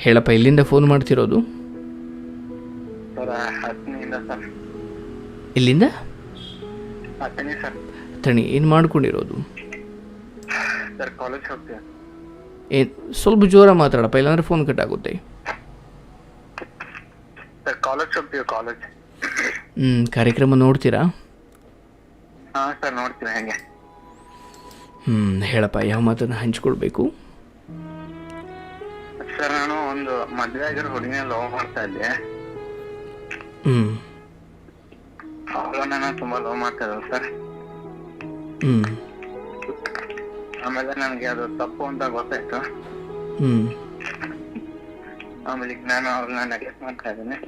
ಹೇಳಪ್ಪ, ಎಲ್ಲಿಂದ ಫೋನ್ ಮಾಡ್ತಿರೋದು? ಸರ್ ಹತ್ತನಿಂದ ಸರ್. ಎಲ್ಲಿಂದ? ಹತ್ತನೇ ಸರ್. ತಣಿ, ಏನು ಮಾಡ್ಕೊಂಡಿರೋದು? ಸರ್ ಕಾಲೇಜ್ ಹೋಗ್ತೀವಿ. ಏನು ಸ್ವಲ್ಪ ಜೋರ ಮಾತಾಡಪ್ಪ, ಇಲ್ಲಾಂದರೆ ಫೋನ್ ಕಟ್ ಆಗುತ್ತೆ. ಸರ್ ಕಾಲೇಜ್ ಹೋಗ್ತೀವಿ, ಕಾಲೇಜ್. ಕಾರ್ಯಕ್ರಮ ನೋಡ್ತೀರಾ? ಹಾಂ ಸರ್ ನೋಡ್ತೀವಿ. ಹೆಂಗೆ? ಹೇಳಪ್ಪ, ಯಾವ ಮಾತನ್ನು ಹಂಚ್ಕೊಳ್ಬೇಕು? ಸರ್ ನಾನು ಒಂದು ಮದುವೆ ಆಗಿರೋ ಹುಡುಗಿನ ಲವ್ ಮಾಡ್ತಾ ಇದ್ದೆ. ಅವಳು ನನ್ನ ತುಂಬಾ ಲವ್ ಮಾಡ್ತಾ ಇದ್ದ ಸರ್. ಆಮೇಲೆ ನನಗೆ ಅದು ತಪ್ಪು ಅಂತ ಗೊತ್ತಾಯ್ತು. ಆಮೇಲೆ ಈಗ ನಾನು ಅವ್ರನ್ನ ನೆಗ್ಲೆಕ್ಟ್ ಮಾಡ್ತಾ ಇದ್ದೀನಿ.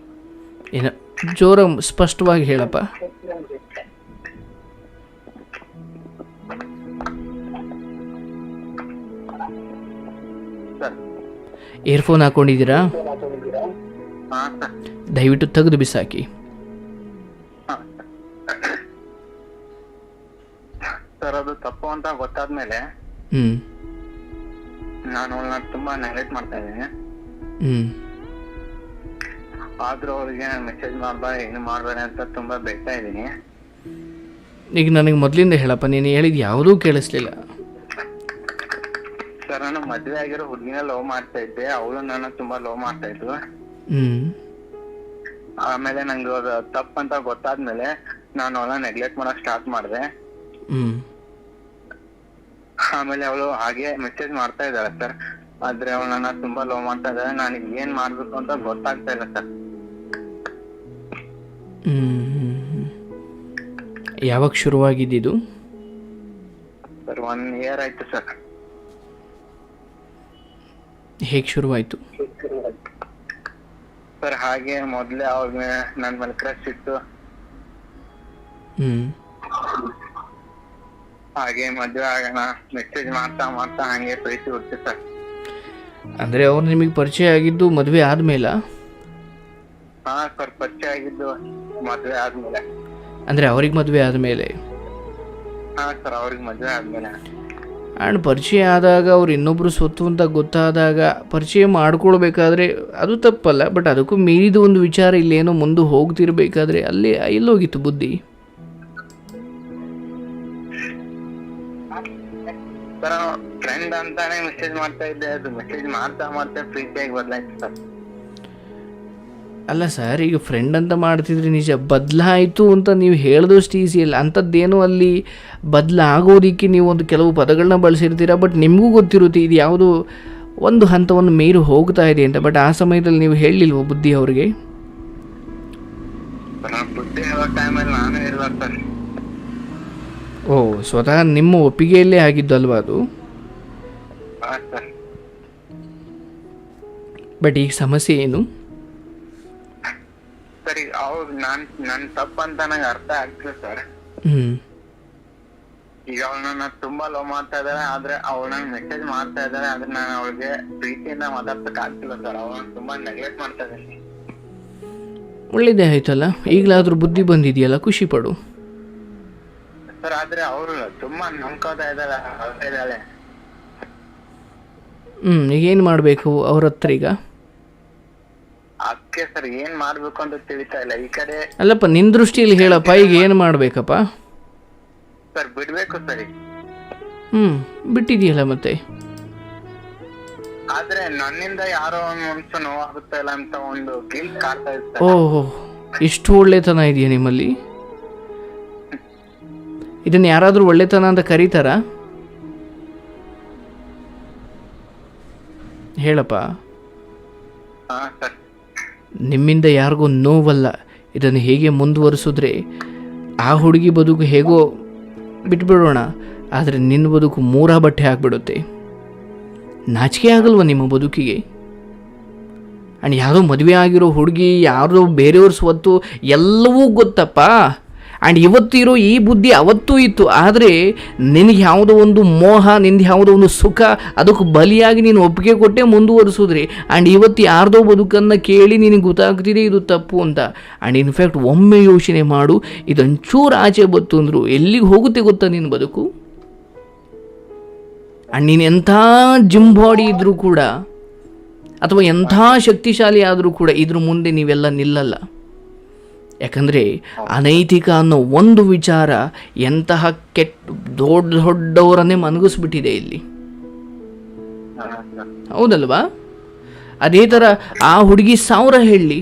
ಏನ ಜೋರ ಸ್ಪಷ್ಟವಾಗಿ ಹೇಳಪ್ಪ. ಸರ್ ಇಯರ್ಫೋನ್ ಹಾಕೊಂಡಿದ್ದೀರಾ? ಹಾಂ ಸರ್. ದಯವಿಟ್ಟು ತೆಗೆದು ಬಿಸಾಕಿ. ಹಾಂ ಸರ್, ಅದು ತಪ್ಪು ಅಂತ ಗೊತ್ತಾದ್ಮೇಲೆ ನಾನು ಅವಳನ್ನ ತುಂಬಾ ನೆಗ್ಲೆಕ್ಟ್ ಮಾಡ್ತಾ ಇದ್ದೀನಿ. ಆದ್ರೂ ಅವ್ರಿಗೆ ಮೆಸೇಜ್ ಮಾಡ್ಬೇಡ, ಏನು ಮಾಡ್ಬೇಡ ಅಂತ ತುಂಬಾ ಬೇಡ್ತಾ ಇದ್ದೀನಿ. ಈಗ ನನಗೆ ಮೊದಲಿಂದ ಹೇಳಪ್ಪ, ನೀನು ಹೇಳಿದ್ದು ಯಾವುದೂ ಕೇಳಿಸ್ಲಿಲ್ಲ. ಸರ್ ನಾನು ಮದ್ವೆ ಆಗಿರೋ ಹುಡುಗಿನ ಲವ್ ಮಾಡ್ತಾ ಇದ್ದೆ, ಅವಳು ನನ್ನ ತುಂಬಾ ಲವ್ ಮಾಡ್ತಾ ಇದ್ಲು. ಆಮೇಲೆ ನಂಗೆ ಅದು ತಪ್ಪಂತ ಗೊತ್ತಾದ್ಮೇಲೆ ನಾನು ಅವಳನ್ನ ನೆಗ್ಲೆಕ್ಟ್ ಮಾಡಕ್ ಸ್ಟಾರ್ಟ್ ಮಾಡಿದೆ. ಆಮೇಲೆ ಅವಳು ಹಾಗೆ ಮೆಸೇಜ್ ಮಾಡ್ತಾ ಇದ್ದಾಳೆ ಸರ್. ಆದ್ರೆ ಅವಳು ನನ್ನ ತುಂಬಾ ಲವ್ ಮಾಡ್ತಾ ಇದ್ದಾಳೆ. ನನಗೆ ಏನ್ ಮಾಡ್ಬೇಕು ಅಂತ ಗೊತ್ತಾಗ್ತಾ ಇಲ್ಲ ಸರ್. ಯಾವಾಗ ಶುರುವಾಗಿದ್ದು? ಸರ್ 1 year ಆಯ್ತು ಸರ್. ಹೇಗೆ ಶುರುವಾಯಿತು? ಸರ್ ಹಾಗೆ ಮೊದ್ಲೇ ಅವ್ರಿಗೆ ನನ್ ಮೇಲೆ ಕ್ರಶ್ ಇತ್ತು. ಹಾಗೆ ಮದ್ವೆ ಆಗೋಣ ಮೆಸೇಜ್ ಮಾಡ್ತಾ ಮಾಡ್ತಾ ಹಂಗೆ ಪ್ರೀತಿ ಹುಡ್ತು ಸರ್. ಅಂದರೆ ಅವ್ರು ನಿಮಗೆ ಪರಿಚಯ ಆಗಿದ್ದು ಮದುವೆ ಆದಮೇಲೆ? ಹಾ ಸರ್, ಪರಿಚಯ ಆಗಿದ್ದು ಮದ್ವೆ ಆದ್ಮೇಲೆ. ಅಂದರೆ ಅವ್ರಿಗೆ ಮದುವೆ ಆದಮೇಲೆ? ಹಾ ಸರ್, ಅವ್ರಿಗೆ ಮದ್ವೆ ಆದ್ಮೇಲೆ. ಆ್ಯಂಡ್ ಪರಿಚಯ ಆದಾಗ ಅವ್ರು ಇನ್ನೊಬ್ಬರು ಸ್ವತ್ತು ಅಂತ ಗೊತ್ತಾದಾಗ ಪರಿಚಯ ಮಾಡ್ಕೊಳ್ಬೇಕಾದ್ರೆ ಅದು ತಪ್ಪಲ್ಲ, ಬಟ್ ಅದಕ್ಕೂ ಮೀರಿದ ಒಂದು ವಿಚಾರ ಇಲ್ಲೇನೋ ಮುಂದೆ ಹೋಗ್ತಿರ್ಬೇಕಾದ್ರೆ ಅಲ್ಲಿ ಎಲ್ಲೋಗಿತ್ತು ಬುದ್ಧಿ? ಸರ್ ಫ್ರೆಂಡ್ ಅಂತಾನೆ ಮೆಸೇಜ್ ಮಾಡ್ತಾ ಇದ್ದೆ, ಅದು ಮೆಸೇಜ್ ಮಾಡ್ತಾ ಮಾಡ್ತಾ ಪ್ರೀತಿಯಾಗಿ ಬದಲಾಯ್ತು ಸರ್. ಅಲ್ಲ ಸರ್, ಈಗ ಫ್ರೆಂಡ್ ಅಂತ ಮಾಡ್ತಿದ್ರಿ ನಿಜ, ಬದಲಾಯಿತು ಅಂತ ನೀವು ಹೇಳಿದಷ್ಟು ಈಸಿ ಇಲ್ಲ. ಅಂಥದ್ದೇನೋ ಅಲ್ಲಿ ಬದಲಾಗೋದಕ್ಕೆ ನೀವು ಒಂದು ಕೆಲವು ಪದಗಳನ್ನ ಬಳಸಿರ್ತೀರ, ಬಟ್ ನಿಮಗೂ ಗೊತ್ತಿರುತ್ತೆ ಇದು ಯಾವುದೋ ಒಂದು ಹಂತವನ್ನು ಮೀರಿ ಹೋಗ್ತಾ ಇದೆ ಅಂತ. ಬಟ್ ಆ ಸಮಯದಲ್ಲಿ ನೀವು ಹೇಳಲಿಲ್ವ ಬುದ್ಧಿ ಅವ್ರಿಗೆ? ಬುದ್ಧಿ ಹೇಳೋ ಟೈಮಲ್ಲಿ ನಾನು ಇರಲ್ಲ ಸರ್. ಓ, ಸ್ವತಃ ನಿಮ್ಮ ಒಪ್ಪಿಗೆಯಲ್ಲೇ ಆಗಿದ್ದು ಅಲ್ವಾ ಅದು? ಹಾಂ ಸರ್. ಬಟ್ ಈಗ ಸಮಸ್ಯೆ ಏನು? ಸರಿ, ಅವ್ರು ನನ್ ತಪ್ಪಂತ ನಂಗೆ ಅರ್ಥ ಆಗ್ತಿಲ್ಲ ಸರ್. ಈಗ ಅವಳು ನನ್ನ ತುಂಬಾ ಲವ್ ಮಾಡ್ತಾ ಇದ್ದಾಳೆ, ಆದ್ರೆ ಅವಳು ನಂಗೆ ಮೆಸೇಜ್ ಮಾಡ್ತಾ ಇದ್ದಾಳೆ, ಆದ್ರೆ ನಾನು ಅವಳಿಗೆ ಪ್ರೀತಿಯಿಂದ ಮಾತಾಡ್ಸಕ್ ಆಗ್ತಿಲ್ಲ ಸರ್. ಅವಳನ್ನ ತುಂಬಾ ನೆಗ್ಲೆಕ್ಟ್ ಮಾಡ್ತಾ ಇದ್ದೀನಿ. ಒಳ್ಳೇದೇ ಆಯ್ತಲ್ಲ, ಈಗಲಾದ್ರೂ ಬುದ್ಧಿ ಬಂದಿದೆಯಲ್ಲ, ಖುಷಿ ಪಡು ಸರ್. ಆದ್ರೆ ಅವಳು ತುಂಬಾ ನಂಬ್ಕೋತಾ ಇದ್ದಾಳೆ. ಈಗೇನು ಮಾಡಬೇಕು ಅವ್ರ ಹತ್ರ ಈಗ? ಅದಕ್ಕೆ ಸರ್ ಏನ್ ಮಾಡ್ಬೇಕು ಅಂತ ತಿಳಿತಾ ಇಲ್ಲ. ಈ ಕಡೆ ಅಲ್ಲಪ್ಪ, ನಿನ್ನ ದೃಷ್ಟಿಯಲ್ಲಿ ಹೇಳಪ್ಪ, ಈಗ ಏನು ಮಾಡಬೇಕಪ್ಪ? ಸರ್ ಬಿಡ್ಬೇಕು ಸರಿ. ಬಿಟ್ಟಿದೆಯಲ್ಲ ಮತ್ತೆ. ಆದ್ರೆ ನನ್ನಿಂದ ಯಾರೋ ಒಂದು ಮನ್ಸು ನೋವಾಗುತ್ತಾ ಇಲ್ಲ ಅಂತ ಒಂದು ಗಿಲ್ಟ್ ಕಾಡ್ತಾ ಇರ್ತಾರೆ. ಓಹೋ, ಇಷ್ಟು ಒಳ್ಳೆತನ ಇದೆಯಾ ನಿಮ್ಮಲ್ಲಿ? ಇದನ್ನ ಯಾರಾದರೂ ಒಳ್ಳೆತನ ಅಂತ ಕರೀತಾರಾ? ಹೇಳಪ್ಪ. ಹಾ ಸರ್. ನಿಮ್ಮಿಂದ ಯಾರಿಗೂ ನೋವಲ್ಲ, ಇದನ್ನು ಹೇಗೆ ಮುಂದುವರಿಸಿದ್ರೆ ಆ ಹುಡುಗಿ ಬದುಕು ಹೇಗೋ ಬಿಟ್ಬಿಡೋಣ, ಆದರೆ ನಿನ್ನ ಬದುಕು 3 ಬಟ್ಟೆ ಹಾಕ್ಬಿಡುತ್ತೆ. ನಾಚಿಕೆ ಆಗಲ್ವ ನಿಮ್ಮ ಬದುಕಿಗೆ? ಆ್ಯಂಡ್ ಯಾವುದೋ ಮದುವೆ ಆಗಿರೋ ಹುಡುಗಿ, ಯಾರೋ ಬೇರೆಯವ್ರ ಸ್ವತ್ತು ಎಲ್ಲವೂ ಗೊತ್ತಪ್ಪ. ಆ್ಯಂಡ್ ಇವತ್ತಿರೋ ಈ ಬುದ್ಧಿ ಅವತ್ತೂ ಇತ್ತು, ಆದರೆ ನಿನಗೆ ಯಾವುದೋ ಒಂದು ಮೋಹ, ನಿಂದು ಯಾವುದೋ ಒಂದು ಸುಖ, ಅದಕ್ಕೆ ಬಲಿಯಾಗಿ ನೀನು ಒಪ್ಪಿಗೆ ಕೊಟ್ಟೆ ಮುಂದುವರಿಸಿದ್ರಿ. ಆ್ಯಂಡ್ ಇವತ್ತು ಯಾರ್ದೋ ಬದುಕನ್ನು ಕೇಳಿ ನಿನಗೆ ಗೊತ್ತಾಗ್ತಿದೆ ಇದು ತಪ್ಪು ಅಂತ. ಆ್ಯಂಡ್ ಇನ್ಫ್ಯಾಕ್ಟ್ ಒಮ್ಮೆ ಯೋಚನೆ ಮಾಡು, ಇದೊಂಚೂರು ಆಚೆ ಬತ್ತು ಅಂದರು ಎಲ್ಲಿಗೆ ಹೋಗುತ್ತೆ ಗೊತ್ತಾ ನಿನ್ನ ಬದುಕು? ಆ್ಯಂಡ್ ನೀನು ಎಂಥ ಜಿಮ್ ಬಾಡಿ ಇದ್ದರೂ ಕೂಡ ಅಥವಾ ಎಂಥ ಶಕ್ತಿಶಾಲಿ ಆದರೂ ಕೂಡ ಇದ್ರ ಮುಂದೆ ನೀವೆಲ್ಲ ನಿಲ್ಲಲ್ಲ. ಯಾಕಂದರೆ ಅನೈತಿಕ ಅನ್ನೋ ಒಂದು ವಿಚಾರ ಎಂತಹ ದೊಡ್ಡವರನ್ನೇ ಮನಗಿಸ್ಬಿಟ್ಟಿದೆ ಇಲ್ಲಿ, ಹೌದಲ್ವಾ? ಅದೇ ಥರ ಆ ಹುಡುಗಿ 1000 ಹೇಳಲಿ,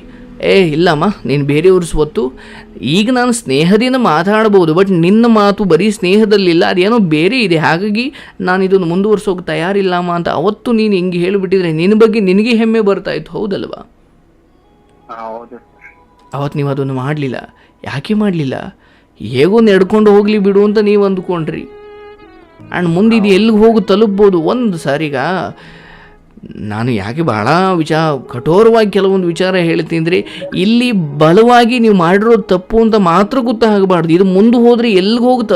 ಇಲ್ಲಮ್ಮ ನೀನು ಬೇರೆಯವ್ರ ಸ್ವತ್ತು, ಈಗ ನಾನು ಸ್ನೇಹದಿಂದ ಮಾತಾಡ್ಬೋದು, ಬಟ್ ನಿನ್ನ ಮಾತು ಬರೀ ಸ್ನೇಹದಲ್ಲಿಲ್ಲ, ಅದೇನೋ ಬೇರೆ ಇದೆ, ಹಾಗಾಗಿ ನಾನು ಇದನ್ನು ಮುಂದುವರ್ಸೋಕೆ ತಯಾರಿಲ್ಲಮ್ಮ ಅಂತ ಅವತ್ತು ನೀನು ಹಿಂಗೆ ಹೇಳಿಬಿಟ್ಟಿದ್ರೆ ನಿನ್ನ ಬಗ್ಗೆ ನಿನಗೆ ಹೆಮ್ಮೆ ಬರ್ತಾಯಿತ್ತು, ಹೌದಲ್ವಾ? ಅವತ್ತು ನೀವು ಅದನ್ನು ಮಾಡಲಿಲ್ಲ. ಯಾಕೆ ಮಾಡಲಿಲ್ಲ? ಹೇಗೋ ನಡ್ಕೊಂಡು ಹೋಗಲಿ ಬಿಡು ಅಂತ ನೀವು ಅಂದ್ಕೊಂಡ್ರಿ. ಆ್ಯಂಡ್ ಮುಂದೆ ಇದು ಎಲ್ಲಿಗೆ ಹೋಗಿ ತಲುಪ್ಬೋದು. ಒಂದು ಸಾರಿಗ ನಾನು ಯಾಕೆ ಬಹಳ ಕಠೋರವಾಗಿ ಕೆಲವೊಂದು ವಿಚಾರ ಹೇಳ್ತೀನಿ ಅಂದರೆ, ಇಲ್ಲಿ ಬಲವಾಗಿ ನೀವು ಮಾಡಿರೋದು ತಪ್ಪು ಅಂತ ಮಾತ್ರ ಗೊತ್ತಾಗಬಾರ್ದು. ಇದು ಮುಂದೆ ಹೋದರೆ ಎಲ್ಲಿಗೆ ಹೋಗಿ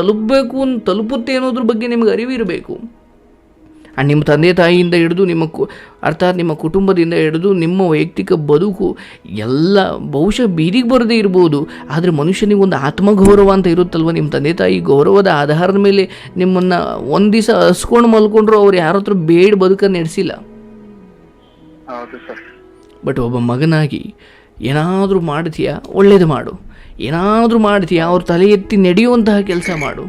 ತಲುಪುತ್ತೆ ಅನ್ನೋದ್ರ ಬಗ್ಗೆ ನಿಮಗೆ ಅರಿವಿರಬೇಕು. ಆ್ಯಂಡ್ ನಿಮ್ಮ ತಂದೆ ತಾಯಿಯಿಂದ ಹಿಡಿದು ಅರ್ಥಾತ್ ನಿಮ್ಮ ಕುಟುಂಬದಿಂದ ಹಿಡಿದು ನಿಮ್ಮ ವೈಯಕ್ತಿಕ ಬದುಕು ಎಲ್ಲ ಬಹುಶಃ ಬೀದಿಗೆ ಬರದೇ ಇರ್ಬೋದು, ಆದರೆ ಮನುಷ್ಯನಿಗೆ ಒಂದು ಆತ್ಮಗೌರವ ಅಂತ ಇರುತ್ತಲ್ವ. ನಿಮ್ಮ ತಂದೆ ತಾಯಿ ಗೌರವದ ಆಧಾರದ ಮೇಲೆ ನಿಮ್ಮನ್ನು ಒಂದು ದಿವಸ ಹಸ್ಕೊಂಡು ಮಲ್ಕೊಂಡ್ರು ಅವ್ರು ಯಾರ ಹತ್ರ ಬೇಡ ಬದುಕನ್ನು ನಡೆಸಿಲ್ಲ. ಬಟ್ ಒಬ್ಬ ಮಗನಾಗಿ ಏನಾದರೂ ಮಾಡ್ತೀಯಾ, ಒಳ್ಳೇದು ಮಾಡು. ಏನಾದರೂ ಮಾಡ್ತೀಯಾ, ಅವ್ರ ತಲೆ ಎತ್ತಿ ನಡೆಯುವಂತಹ ಕೆಲಸ ಮಾಡು.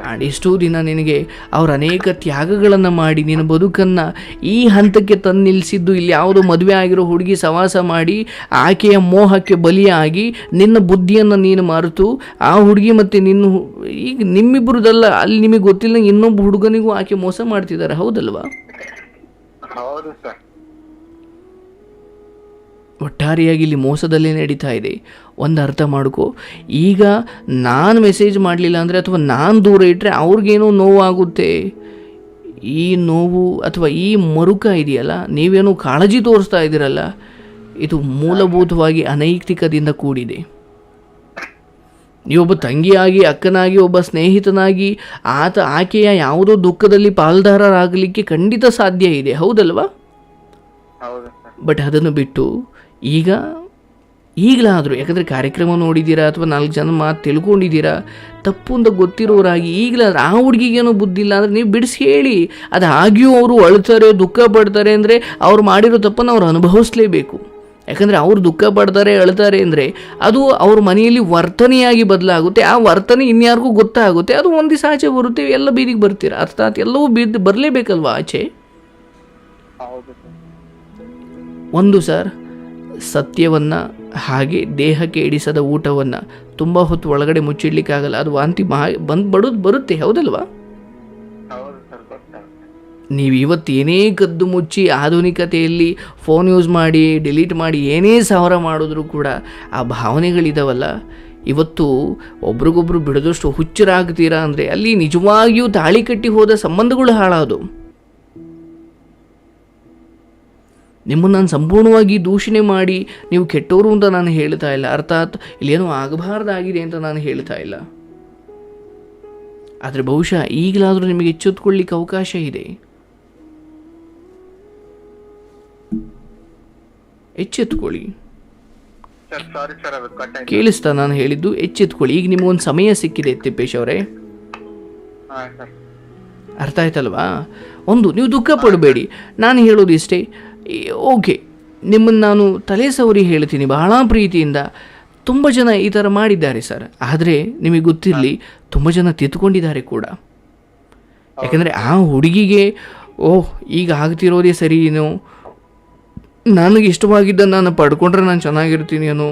ಆ್ಯಂಡ್ ಇಷ್ಟೂ ದಿನ ನಿನಗೆ ಅವ್ರ ಅನೇಕ ತ್ಯಾಗಗಳನ್ನು ಮಾಡಿ ನಿನ್ನ ಬದುಕನ್ನು ಈ ಹಂತಕ್ಕೆ ತಂದು ನಿಲ್ಲಿಸಿದ್ದು, ಇಲ್ಲಿ ಯಾವುದೋ ಮದುವೆ ಆಗಿರೋ ಹುಡುಗಿ ಸವಾಸ ಮಾಡಿ ಆಕೆಯ ಮೋಹಕ್ಕೆ ಬಲಿಯಾಗಿ ನಿನ್ನ ಬುದ್ಧಿಯನ್ನು ನೀನು ಮರೆತು ಆ ಹುಡುಗಿ ಮತ್ತು ಈಗ ನಿಮ್ಮಿಬ್ಬರದಲ್ಲ, ಅಲ್ಲಿ ನಿಮಗೆ ಗೊತ್ತಿಲ್ಲ ಇನ್ನೊಬ್ಬ ಹುಡುಗನಿಗೂ ಆಕೆ ಮೋಸ ಮಾಡ್ತಿದ್ದಾರೆ, ಹೌದಲ್ವಾ? ಒಟ್ಟಾರೆಯಾಗಿ ಇಲ್ಲಿ ಮೋಸದಲ್ಲೇ ನಡೀತಾ ಇದೆ. ಒಂದು ಅರ್ಥ ಮಾಡ್ಕೋ, ಈಗ ನಾನು ಮೆಸೇಜ್ ಮಾಡಲಿಲ್ಲ ಅಂದರೆ ಅಥವಾ ನಾನು ದೂರ ಇಟ್ಟರೆ ಅವ್ರಿಗೇನೋ ನೋವಾಗುತ್ತೆ. ಈ ನೋವು ಅಥವಾ ಈ ಮರುಕ ಇದೆಯಲ್ಲ, ನೀವೇನೋ ಕಾಳಜಿ ತೋರಿಸ್ತಾ ಇದ್ದೀರಲ್ಲ, ಇದು ಮೂಲಭೂತವಾಗಿ ಅನೈತಿಕದಿಂದ ಕೂಡಿದೆ. ನೀವೊಬ್ಬ ತಂಗಿಯಾಗಿ, ಅಕ್ಕನಾಗಿ, ಒಬ್ಬ ಸ್ನೇಹಿತನಾಗಿ ಆಕೆಯ ಯಾವುದೋ ದುಃಖದಲ್ಲಿ ಪಾಲ್ದಾರರಾಗಲಿಕ್ಕೆ ಖಂಡಿತ ಸಾಧ್ಯ ಇದೆ, ಹೌದಲ್ವಾ? ಬಟ್ ಅದನ್ನು ಬಿಟ್ಟು ಈಗಲಾದರೂ, ಯಾಕಂದರೆ ಕಾರ್ಯಕ್ರಮ ನೋಡಿದ್ದೀರಾ ಅಥವಾ 4 ಜನ ಮಾತು ತಿಳ್ಕೊಂಡಿದ್ದೀರಾ, ತಪ್ಪು ಅಂತ ಗೊತ್ತಿರೋರಾಗಿ ಈಗಲಾದ್ರೆ ಆ ಹುಡುಗಿಗೇನೋ ಬುದ್ಧಿ ಇಲ್ಲ ಅಂದರೆ ನೀವು ಬಿಡಿಸಿ ಹೇಳಿ. ಅದು ಆಗಿಯೂ ಅವರು ಅಳ್ತಾರೆ, ದುಃಖ ಪಡ್ತಾರೆ ಅಂದರೆ ಅವ್ರು ಮಾಡಿರೋ ತಪ್ಪನ್ನು ಅವ್ರು ಅನುಭವಿಸಲೇಬೇಕು. ಯಾಕಂದರೆ ಅವ್ರು ದುಃಖ ಪಡ್ತಾರೆ, ಅಳ್ತಾರೆ ಅಂದರೆ ಅದು ಅವ್ರ ಮನೆಯಲ್ಲಿ ವರ್ತನೆಯಾಗಿ ಬದಲಾಗುತ್ತೆ. ಆ ವರ್ತನೆ ಇನ್ಯಾರಿಗೂ ಗೊತ್ತಾಗುತ್ತೆ, ಅದು ಒಂದು ದಿವಸ ಆಚೆ ಬರುತ್ತೆ, ಎಲ್ಲ ಬೀದಿಗೆ ಬರ್ತೀರ. ಅರ್ಥಾತ್ ಎಲ್ಲವೂ ಬರಲೇಬೇಕಲ್ವ ಆಚೆ. ಒಂದು ಸರ್, ಸತ್ಯವನ್ನು ಹಾಗೆ ದೇಹಕ್ಕೆ ಇಡಿಸದ ಊಟವನ್ನು ತುಂಬ ಹೊತ್ತು ಒಳಗಡೆ ಮುಚ್ಚಿಡ್ಲಿಕ್ಕಾಗಲ್ಲ, ಅದು ವಾಂತಿ ಬರುತ್ತೆ, ಹೌದಲ್ವಾ? ನೀವು ಇವತ್ತು ಏನೇ ಕದ್ದು ಮುಚ್ಚಿ ಆಧುನಿಕತೆಯಲ್ಲಿ ಫೋನ್ ಯೂಸ್ ಮಾಡಿ ಡಿಲೀಟ್ ಮಾಡಿ ಏನೇ ಸಾವಿರ ಮಾಡಿದ್ರೂ ಕೂಡ ಆ ಭಾವನೆಗಳಿದಾವಲ್ಲ, ಇವತ್ತು ಒಬ್ರಿಗೊಬ್ರು ಬಿಡದಷ್ಟು ಹುಚ್ಚರಾಗ್ತೀರಾ ಅಂದರೆ ಅಲ್ಲಿ ನಿಜವಾಗಿಯೂ ತಾಳಿ ಕಟ್ಟಿ ಹೋದ ಸಂಬಂಧಗಳು ಹಾಳಾದು. ನಿಮ್ಮನ್ನು ನಾನು ಸಂಪೂರ್ಣವಾಗಿ ದೂಷಣೆ ಮಾಡಿ ನೀವು ಕೆಟ್ಟವರು ಅಂತ ನಾನು ಹೇಳ್ತಾ ಇಲ್ಲ, ಅರ್ಥಾತ್ ಇಲ್ಲೇನೋ ಆಗಬಾರ್ದಾಗಿದೆ ಅಂತ ನಾನು ಹೇಳ್ತಾ ಇಲ್ಲ. ಆದರೆ ಬಹುಶಃ ಈಗಲಾದರೂ ನಿಮಗೆ ಎಚ್ಚೆತ್ತುಕೊಳ್ಳಿಕ್ಕೆ ಅವಕಾಶ ಇದೆ. ಎಚ್ಚೆತ್ತುಕೊಳ್ಳಿ. ಕೇಳಿಸ್ತಾ ನಾನು ಹೇಳಿದ್ದು? ಎಚ್ಚೆತ್ತುಕೊಳ್ಳಿ. ಈಗ ನಿಮಗೊಂದು ಸಮಯ ಸಿಕ್ಕಿದೆ ತಿಪ್ಪೇಶ್ ಅವರೇ, ಅರ್ಥ ಆಯ್ತಲ್ವಾ? ನೀವು ದುಃಖ ಪಡಬೇಡಿ. ನಾನು ಹೇಳೋದು ಇಷ್ಟೇ, ಓಕೆ, ನಿಮ್ಮನ್ನು ನಾನು ತಲೆ ಸವರಿ ಹೇಳ್ತೀನಿ ಬಹಳ ಪ್ರೀತಿಯಿಂದ. ತುಂಬ ಜನ ಈ ಥರ ಮಾಡಿದ್ದಾರೆ ಸರ್, ಆದರೆ ನಿಮಗೆ ಗೊತ್ತಿರಲಿ ತುಂಬ ಜನ ತಿದ್ದುಕೊಂಡಿದ್ದಾರೆ ಕೂಡ. ಯಾಕಂದರೆ ಆ ಹುಡುಗಿಗೆ ಈಗ ಆಗ್ತಿರೋದೇ ಸರಿ ಏನೋ, ನನಗೆ ಇಷ್ಟವಾಗಿದ್ದ ನಾನು ಪಡ್ಕೊಂಡ್ರೆ ನಾನು ಚೆನ್ನಾಗಿರ್ತೀನಿ ಅನ್ನೋ.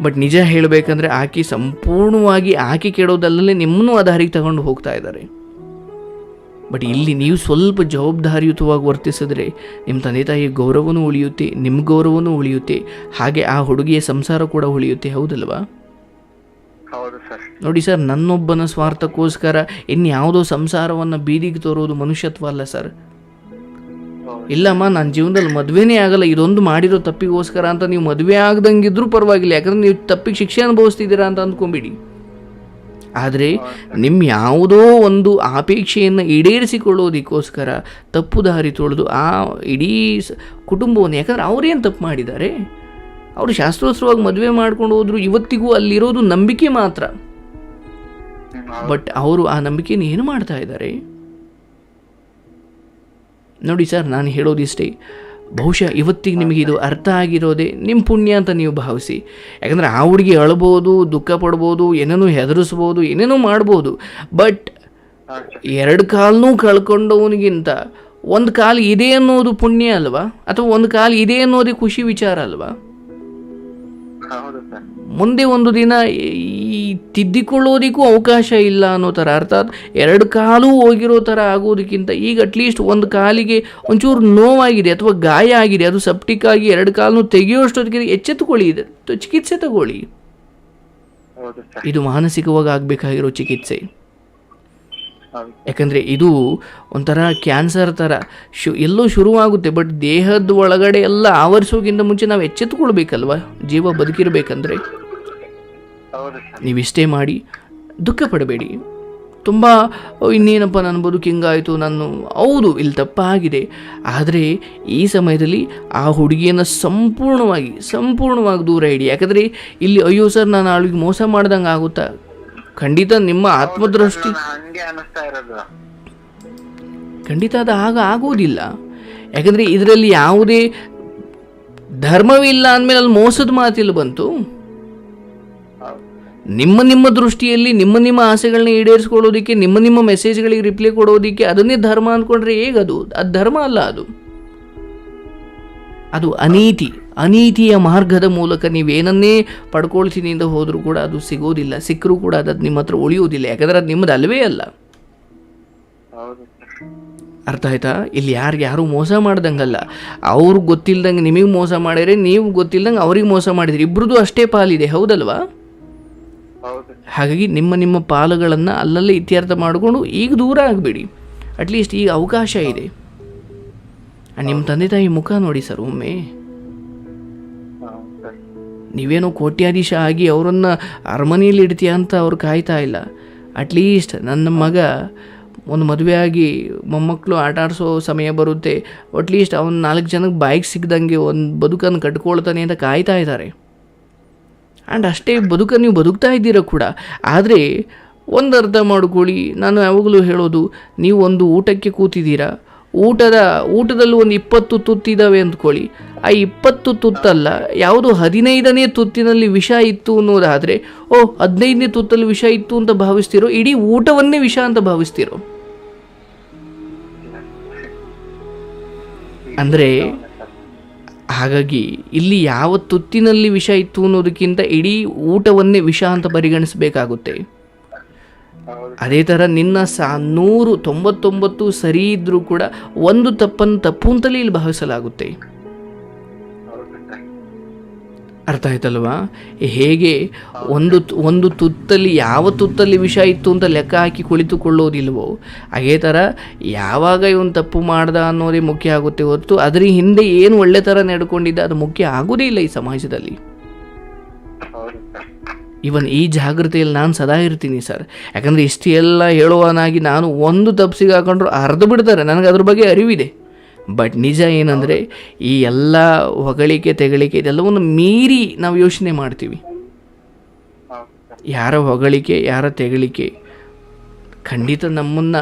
ಬಟ್ ನಿಜ ಹೇಳಬೇಕಂದ್ರೆ ಆಕೆ ಸಂಪೂರ್ಣವಾಗಿ ಆಕೆ ಕೆಡೋದಲ್ಲೇ ನಿಮ್ಮನ್ನೂ ಆ ದಾರಿಗೆ ತಗೊಂಡು ಹೋಗ್ತಾ ಇದ್ದಾರೆ. ಬಟ್ ಇಲ್ಲಿ ನೀವು ಸ್ವಲ್ಪ ಜವಾಬ್ದಾರಿಯುತವಾಗಿ ವರ್ತಿಸಿದ್ರೆ ನಿಮ್ಮ ತಂದೆ ತಾಯಿಯ ಗೌರವನೂ ಉಳಿಯುತ್ತೆ, ನಿಮ್ಮ ಗೌರವನೂ ಉಳಿಯುತ್ತೆ, ಹಾಗೆ ಆ ಹುಡುಗಿಯ ಸಂಸಾರ ಕೂಡ ಉಳಿಯುತ್ತೆ, ಹೌದಲ್ವಾ? ನೋಡಿ ಸರ್, ನನ್ನೊಬ್ಬನ ಸ್ವಾರ್ಥಕ್ಕೋಸ್ಕರ ಇನ್ಯಾವುದೋ ಸಂಸಾರವನ್ನು ಬೀದಿಗೆ ತೋರೋದು ಮನುಷ್ಯತ್ವ ಅಲ್ಲ ಸರ್. ಇಲ್ಲಮ್ಮ, ನನ್ನ ಜೀವನದಲ್ಲಿ ಮದುವೆನೇ ಆಗಲ್ಲ ಇದೊಂದು ಮಾಡಿರೋ ತಪ್ಪಿಗೋಸ್ಕರ ಅಂತ ನೀವು ಮದುವೆ ಆಗ್ದಂಗಿದ್ರೂ ಪರವಾಗಿಲ್ಲ, ಯಾಕಂದ್ರೆ ನೀವು ತಪ್ಪಿಗೆ ಶಿಕ್ಷೆ ಅನುಭವಿಸ್ತಿದ್ದೀರಾ ಅಂತ ಅಂದ್ಕೊಂಬಿಡಿ. ಆದರೆ ನಿಮ್ಮ ಯಾವುದೋ ಒಂದು ಅಪೇಕ್ಷೆಯನ್ನು ಈಡೇರಿಸಿಕೊಳ್ಳೋದಕ್ಕೋಸ್ಕರ ತಪ್ಪು ದಾರಿ ತೊಳೆದು ಆ ಇಡೀ ಕುಟುಂಬವನ್ನು, ಯಾಕಂದರೆ ಅವರೇನು ತಪ್ಪು ಮಾಡಿದ್ದಾರೆ? ಅವರು ಶಾಸ್ತ್ರೋತ್ಸವವಾಗಿ ಮದುವೆ ಮಾಡ್ಕೊಂಡು ಹೋದ್ರು, ಇವತ್ತಿಗೂ ಅಲ್ಲಿರೋದು ನಂಬಿಕೆ ಮಾತ್ರ. ಬಟ್ ಅವರು ಆ ನಂಬಿಕೆಯನ್ನು ಏನು ಮಾಡ್ತಾ ಇದ್ದಾರೆ? ನೋಡಿ ಸರ್, ನಾನು ಹೇಳೋದಿಷ್ಟೇ, ಬಹುಶಃ ಇವತ್ತಿಗೆ ನಿಮಗೆ ಇದು ಅರ್ಥ ಆಗಿರೋದೇ ನಿಮ್ಮ ಪುಣ್ಯ ಅಂತ ನೀವು ಭಾವಿಸಿ. ಯಾಕಂದರೆ ಆ ಹುಡುಗಿ ಅಳ್ಬೋದು, ದುಃಖ ಪಡ್ಬೋದು, ಏನೇನೋ ಹೆದರಿಸ್ಬೋದು, ಏನೇನೋ ಮಾಡ್ಬೋದು. ಬಟ್ ಎರಡು ಕಾಲನ್ನೂ ಕಳ್ಕೊಂಡವನಿಗಿಂತ ಒಂದು ಕಾಲು ಇದೆ ಅನ್ನೋದು ಪುಣ್ಯ ಅಲ್ವಾ? ಅಥವಾ ಒಂದು ಕಾಲು ಇದೆ ಅನ್ನೋದೇ ಖುಷಿ ವಿಚಾರ ಅಲ್ವಾ? ಹೌದು ಸರ್. ಮುಂದೆ ಒಂದು ದಿನ ಈ ತಿದ್ದಿಕೊಳ್ಳೋದಕ್ಕೂ ಅವಕಾಶ ಇಲ್ಲ ಅನ್ನೋ ಥರ, ಅರ್ಥಾತ್ ಎರಡು ಕಾಲು ಹೋಗಿರೋ ಥರ ಆಗೋದಕ್ಕಿಂತ ಈಗ ಅಟ್ಲೀಸ್ಟ್ ಒಂದು ಕಾಲಿಗೆ ಒಂಚೂರು ನೋವಾಗಿದೆ ಅಥವಾ ಗಾಯ ಆಗಿದೆ, ಅದು ಸೆಪ್ಟಿಕ್ ಆಗಿ ಎರಡು ಕಾಲನ್ನು ತೆಗೆಯೋಷ್ಟೊತ್ತಿಗೆ ಎಚ್ಚೆತ್ತುಕೊಳ್ಳಿ, ಚಿಕಿತ್ಸೆ ತಗೊಳ್ಳಿ. ಇದು ಮಾನಸಿಕವಾಗಿ ಆಗಬೇಕಾಗಿರೋ ಚಿಕಿತ್ಸೆ. ಯಾಕಂದರೆ ಇದು ಒಂಥರ ಕ್ಯಾನ್ಸರ್ ಥರ ಎಲ್ಲೋ ಶುರುವಾಗುತ್ತೆ, ಬಟ್ ದೇಹದ ಒಳಗಡೆ ಎಲ್ಲ ಆವರಿಸೋಕ್ಕಿಂತ ಮುಂಚೆ ನಾವು ಎಚ್ಚೆತ್ತುಕೊಳ್ಬೇಕಲ್ವ ಜೀವ ಬದುಕಿರಬೇಕಂದ್ರೆ. ನೀವಿಷ್ಟೇ ಮಾಡಿ, ದುಃಖ ಪಡಬೇಡಿ. ತುಂಬ ಇನ್ನೇನಪ್ಪ ನನ್ನ ಬದುಕು ಹಿಂಗಾಯಿತು, ನಾನು ಹೌದು ಇಲ್ಲಿ ತಪ್ಪಾಗಿದೆ. ಆದರೆ ಈ ಸಮಯದಲ್ಲಿ ಆ ಹುಡುಗಿಯನ್ನು ಸಂಪೂರ್ಣವಾಗಿ ದೂರ ಇಡಿ. ಯಾಕಂದರೆ ಇಲ್ಲಿ ಅಯ್ಯೋ ಸರ್ ನಾನು ಅವಳಿಗೆ ಮೋಸ ಮಾಡ್ದಂಗೆ ಆಗುತ್ತಾ? ಖಂಡಿತ ನಿಮ್ಮ ಆತ್ಮದೃಷ್ಟಿ ಖಂಡಿತ ಅದು ಆಗೋದಿಲ್ಲ. ಯಾಕಂದರೆ ಇದರಲ್ಲಿ ಯಾವುದೇ ಧರ್ಮವಿಲ್ಲ ಅಂದಮೇಲೆ ಅಲ್ಲಿ ಮೋಸದ ಮಾತಿಲ್ಲ ಬಂತು. ನಿಮ್ಮ ದೃಷ್ಟಿಯಲ್ಲಿ ನಿಮ್ಮ ಆಸೆಗಳನ್ನ ಈಡೇರಿಸ್ಕೊಳ್ಳೋದಕ್ಕೆ, ನಿಮ್ಮ ಮೆಸೇಜ್ಗಳಿಗೆ ರಿಪ್ಲೈ ಕೊಡೋದಕ್ಕೆ ಅದನ್ನೇ ಧರ್ಮ ಅಂದ್ಕೊಂಡ್ರೆ ಹೇಗದು? ಅದು ಧರ್ಮ ಅಲ್ಲ, ಅದು ಅನೀತಿಯ ಮಾರ್ಗದ ಮೂಲಕ ನೀವೇನನ್ನೇ ಪಡ್ಕೊಳ್ತೀನಿ ಅಂತ ಹೋದರೂ ಕೂಡ ಅದು ಸಿಗೋದಿಲ್ಲ. ಸಿಕ್ಕರೂ ಕೂಡ ಅದು ನಿಮ್ಮ ಹತ್ರ ಉಳಿಯೋದಿಲ್ಲ. ಯಾಕಂದರೆ ಅದು ನಿಮ್ಮದು ಅಲ್ವೇ ಅಲ್ಲ. ಅರ್ಥ ಆಯ್ತಾ? ಇಲ್ಲಿ ಯಾರು ಮೋಸ ಮಾಡ್ದಂಗಲ್ಲ. ಅವ್ರಿಗೆ ಗೊತ್ತಿಲ್ದಂಗೆ ನಿಮಗೆ ಮೋಸ ಮಾಡಿದ್ರೆ, ನೀವು ಗೊತ್ತಿಲ್ದಂಗೆ ಅವ್ರಿಗೆ ಮೋಸ ಮಾಡಿದ್ರಿ, ಇಬ್ರದ್ದು ಅಷ್ಟೇ ಪಾಲಿದೆ. ಹೌದಲ್ವಾ? ಹಾಗಾಗಿ ನಿಮ್ಮ ಪಾಲುಗಳನ್ನು ಅಲ್ಲಲ್ಲೇ ಇತ್ಯರ್ಥ ಮಾಡಿಕೊಂಡು ಈಗ ದೂರ ಆಗಬೇಡಿ. ಅಟ್ಲೀಸ್ಟ್ ಈಗ ಅವಕಾಶ ಇದೆ. ನಿಮ್ಮ ತಂದೆ ತಾಯಿ ಮುಖ ನೋಡಿ ಸರ್ ಒಮ್ಮೆ. ನೀವೇನೋ ಕೋಟ್ಯಾಧೀಶ ಆಗಿ ಅವರನ್ನು ಅರಮನೆಯಲ್ಲಿ ಇಡ್ತೀಯ ಅಂತ ಅವ್ರು ಕಾಯ್ತಾ ಇಲ್ಲ. ಅಟ್ಲೀಸ್ಟ್ ನನ್ನ ಮಗ ಒಂದು ಮದುವೆ ಆಗಿ ಮೊಮ್ಮಕ್ಕಳು ಆಟ ಆಡಿಸೋ ಸಮಯ ಬರುತ್ತೆ, ಅಟ್ಲೀಸ್ಟ್ ಅವನು 4 ಜನಕ್ಕೆ ಬೈಕ್ ಸಿಗ್ದಂಗೆ ಒಂದು ಬದುಕನ್ನು ಕಟ್ಕೊಳ್ತಾನೆ ಅಂತ ಕಾಯ್ತಾ ಇದ್ದಾರೆ. ಆ್ಯಂಡ್ ಅಷ್ಟೇ ಬದುಕನ್ನು ನೀವು ಬದುಕ್ತಾ ಇದ್ದೀರ ಕೂಡ. ಆದರೆ ಒಂದು ಅರ್ಥ ಮಾಡ್ಕೊಳ್ಳಿ, ನಾನು ಯಾವಾಗಲೂ ಹೇಳೋದು, ನೀವು ಒಂದು ಊಟಕ್ಕೆ ಕೂತಿದ್ದೀರಾ, ಊಟದಲ್ಲಿ ಒಂದು 20 ತುತ್ತಿದ್ದಾವೆ ಅಂದ್ಕೊಳ್ಳಿ. ಆ 20 ತುತ್ತಲ್ಲ, ಯಾವುದು 15ನೇ ತುತ್ತಿನಲ್ಲಿ ವಿಷ ಇತ್ತು ಅನ್ನೋದಾದರೆ, 15ನೇ ತುತ್ತಲ್ಲಿ ವಿಷ ಇತ್ತು ಅಂತ ಭಾವಿಸ್ತಿರೋ, ಇಡೀ ಊಟವನ್ನೇ ವಿಷ ಅಂತ ಭಾವಿಸ್ತಿರೋ? ಅಂದರೆ ಹಾಗಾಗಿ ಇಲ್ಲಿ ಯಾವ ತುತ್ತಿನಲ್ಲಿ ವಿಷ ಇತ್ತು ಅನ್ನೋದಕ್ಕಿಂತ ಇಡೀ ಊಟವನ್ನೇ ವಿಷ ಅಂತ ಪರಿಗಣಿಸಬೇಕಾಗುತ್ತೆ. ಅದೇ ಥರ ನಿನ್ನ 199 ಸರಿ ಇದ್ದರೂ ಕೂಡ ಒಂದು ತಪ್ಪು ಅಂತಲೇ ಇಲ್ಲಿ ಭಾವಿಸಲಾಗುತ್ತೆ. ಅರ್ಥ ಆಯ್ತಲ್ವಾ? ಹೇಗೆ ಒಂದು ತುತ್ತಲ್ಲಿ ಯಾವ ತುತ್ತಲ್ಲಿ ವಿಷ ಇತ್ತು ಅಂತ ಲೆಕ್ಕ ಹಾಕಿ ಕುಳಿತುಕೊಳ್ಳೋದಿಲ್ವೋ, ಅದೇ ಥರ ಯಾವಾಗ ಇವನು ತಪ್ಪು ಮಾಡ್ದ ಅನ್ನೋದೇ ಮುಖ್ಯ ಆಗುತ್ತೆ ಹೊರತು ಅದರ ಹಿಂದೆ ಏನು ಒಳ್ಳೆ ಥರ ನಡ್ಕೊಂಡಿದ್ದ ಅದು ಮುಖ್ಯ ಆಗೋದೇ ಇಲ್ಲ ಈ ಸಮಾಜದಲ್ಲಿ. ಇವನ್ ಈ ಜಾಗೃತಿಯಲ್ಲಿ ನಾನು ಸದಾ ಇರ್ತೀನಿ ಸರ್. ಯಾಕಂದರೆ ಇಷ್ಟೆಲ್ಲ ಹೇಳುವನಾಗಿ ನಾನು ಒಂದು ತಪ್ಪು ಸಿಗಾಕೊಂಡ್ರು ಅರ್ಧ ಬಿಡ್ತಾರೆ, ನನಗೆ ಅದ್ರ ಬಗ್ಗೆ ಅರಿವಿದೆ. ಬಟ್ ನಿಜ ಏನಂದರೆ ಈ ಎಲ್ಲ ಹೊಗಳಿಕೆ ತೆಗಳಿಕೆ ಇದೆಲ್ಲವನ್ನು ಮೀರಿ ನಾವು ಯೋಚನೆ ಮಾಡ್ತೀವಿ. ಯಾರ ಹೊಗಳಿಕೆ ಯಾರ ತೆಗಳಿಕೆ ಖಂಡಿತ ನಮ್ಮನ್ನು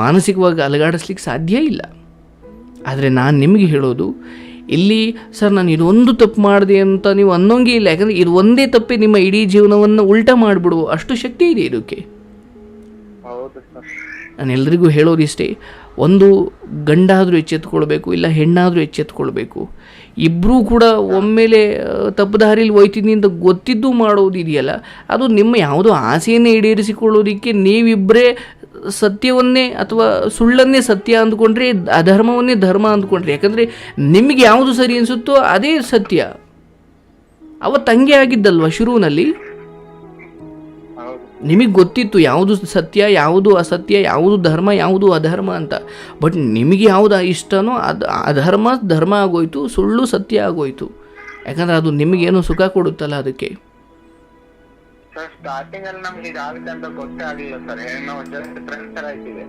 ಮಾನಸಿಕವಾಗಿ ಅಲುಗಾಡಿಸ್ಲಿಕ್ಕೆ ಸಾಧ್ಯ ಇಲ್ಲ. ಆದರೆ ನಾನು ನಿಮಗೆ ಹೇಳೋದು, ಇಲ್ಲಿ ಸರ್ ನಾನು ಇದೊಂದು ತಪ್ಪು ಮಾಡಿದೆ ಅಂತ ನೀವು ಅನ್ನೋಂಗೆ ಇಲ್ಲ. ಯಾಕಂದರೆ ಇದು ಒಂದೇ ತಪ್ಪೇ ನಿಮ್ಮ ಇಡೀ ಜೀವನವನ್ನು ಉಲ್ಟಾ ಮಾಡಿಬಿಡುವ ಅಷ್ಟು ಶಕ್ತಿ ಇದೆ ಇದಕ್ಕೆ. ನಾನು ಎಲ್ರಿಗೂ ಹೇಳೋದಿಷ್ಟೇ, ಒಂದು ಗಂಡಾದರೂ ಎಚ್ಚೆತ್ಕೊಳ್ಬೇಕು, ಇಲ್ಲ ಹೆಣ್ಣಾದರೂ ಎಚ್ಚೆತ್ಕೊಳ್ಬೇಕು. ಇಬ್ಬರೂ ಕೂಡ ಒಮ್ಮೆಲೆ ತಪ್ಪು ದಾರಿಲಿ ಹೋಯ್ತೀನಿ ಅಂತ ಗೊತ್ತಿದ್ದು ಮಾಡೋದಿದೆಯಲ್ಲ, ಅದು ನಿಮ್ಮ ಯಾವುದೋ ಆಸೆಯನ್ನೇ ಈಡೇರಿಸಿಕೊಳ್ಳೋದಕ್ಕೆ ನೀವಿಬ್ಬರೇ ಸತ್ಯವನ್ನೇ ಅಥವಾ ಸುಳ್ಳನ್ನೇ ಸತ್ಯ ಅಂದ್ಕೊಂಡ್ರೆ, ಅಧರ್ಮವನ್ನೇ ಧರ್ಮ ಅಂದ್ಕೊಂಡ್ರೆ. ಯಾಕಂದರೆ ನಿಮಗೆ ಯಾವುದು ಸರಿ ಅನಿಸುತ್ತೋ ಅದೇ ಸತ್ಯ. ಅವತ್ತು ಹಂಗೆ ಆಗಿದ್ದಲ್ವ ಶುರುವಿನಲ್ಲಿ. ನಿಮಗೆ ಗೊತ್ತಿತ್ತು ಯಾವುದು ಸತ್ಯ, ಯಾವುದು ಅಸತ್ಯ, ಯಾವುದು ಧರ್ಮ, ಯಾವುದು ಅಧರ್ಮ ಅಂತ. ಬಟ್ ನಿಮಗೆ ಯಾವುದು ಇಷ್ಟನೋ ಅದು ಅಧರ್ಮ ಧರ್ಮ ಆಗೋಯ್ತು, ಸುಳ್ಳು ಸತ್ಯ ಆಗೋಯ್ತು. ಯಾಕಂದರೆ ಅದು ನಿಮಗೇನು ಸುಖ ಕೊಡುತ್ತಲ್ಲ ಅದಕ್ಕೆ. ಸ್ಟಾರ್ಟಿಂಗ್ ಅಲ್ಲಿ ನಮ್ಗೆ ಇದಾಗುತ್ತೆ ಅಂತ ಗೊತ್ತೇ ಆಗಲಿಲ್ಲ ಸರ್. ನಾವು ಜಸ್ಟ್ ಫ್ರೆಂಡ್ಸ್ ತರ ಇದ್ದೀವಿ.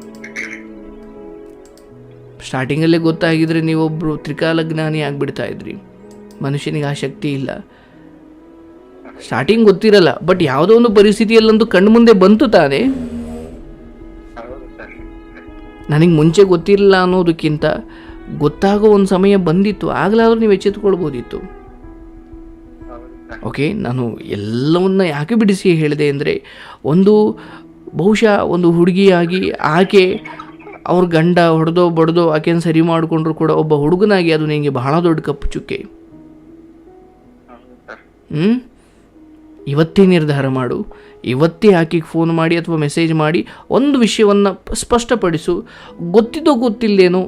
ಸ್ಟಾರ್ಟಿಂಗಲ್ಲೇ ಗೊತ್ತಾಗಿದ್ರೆ ನೀವೊಬ್ಬರು ತ್ರಿಕಾಲಜ್ಞಾನಿ ಆಗಿಬಿಡ್ತಾ ಇದ್ರಿ. ಮನುಷ್ಯನಿಗೆ ಆ ಶಕ್ತಿ ಇಲ್ಲ. ಸ್ಟಾರ್ಟಿಂಗ್ ಗೊತ್ತಿರಲ್ಲ, ಬಟ್ ಯಾವುದೋ ಒಂದು ಪರಿಸ್ಥಿತಿಯಲ್ಲಂತೂ ಕಣ್ಣು ಮುಂದೆ ಬಂತು ತಾನೇ. ನನಗೆ ಮುಂಚೆ ಗೊತ್ತಿರಲಿಲ್ಲ ಅನ್ನೋದಕ್ಕಿಂತ ಗೊತ್ತಾಗೋ ಒಂದು ಸಮಯ ಬಂದಿತ್ತು, ಆಗಲಾದ್ರೂ ನೀವು ಎಚ್ಚೆತ್ತುಕೊಳ್ಬೋದಿತ್ತು. ಹೌದು ಸರ್. ಓಕೆ, ನಾನು ಎಲ್ಲವನ್ನ ಯಾಕೆ ಬಿಡಿಸಿ ಹೇಳಿದೆ ಅಂದರೆ, ಒಂದು ಬಹುಶಃ ಒಂದು ಹುಡುಗಿಯಾಗಿ ಆಕೆ ಅವ್ರ ಗಂಡ ಹೊಡೆದೋ ಬಡ್ದೋ ಆಕೆಯನ್ನು ಸರಿ ಮಾಡಿಕೊಂಡ್ರು ಕೂಡ ಒಬ್ಬ ಹುಡುಗನಾಗಿ ಅದು ನಿನಗೆ ಬಹಳ ದೊಡ್ಡ ಕಪ್ಪು ಚುಕ್ಕೆ. ಹೌದು ಸರ್. ಇವತ್ತೇ ನಿರ್ಧಾರ ಮಾಡು, ಇವತ್ತೇ ಆಕೆಗೆ ಫೋನ್ ಮಾಡಿ ಅಥವಾ ಮೆಸೇಜ್ ಮಾಡಿ ಒಂದು ವಿಷಯವನ್ನು ಸ್ಪಷ್ಟಪಡಿಸು. ಗೊತ್ತಿದ್ದೋ ಗೊತ್ತಿಲ್ಲೇನೋ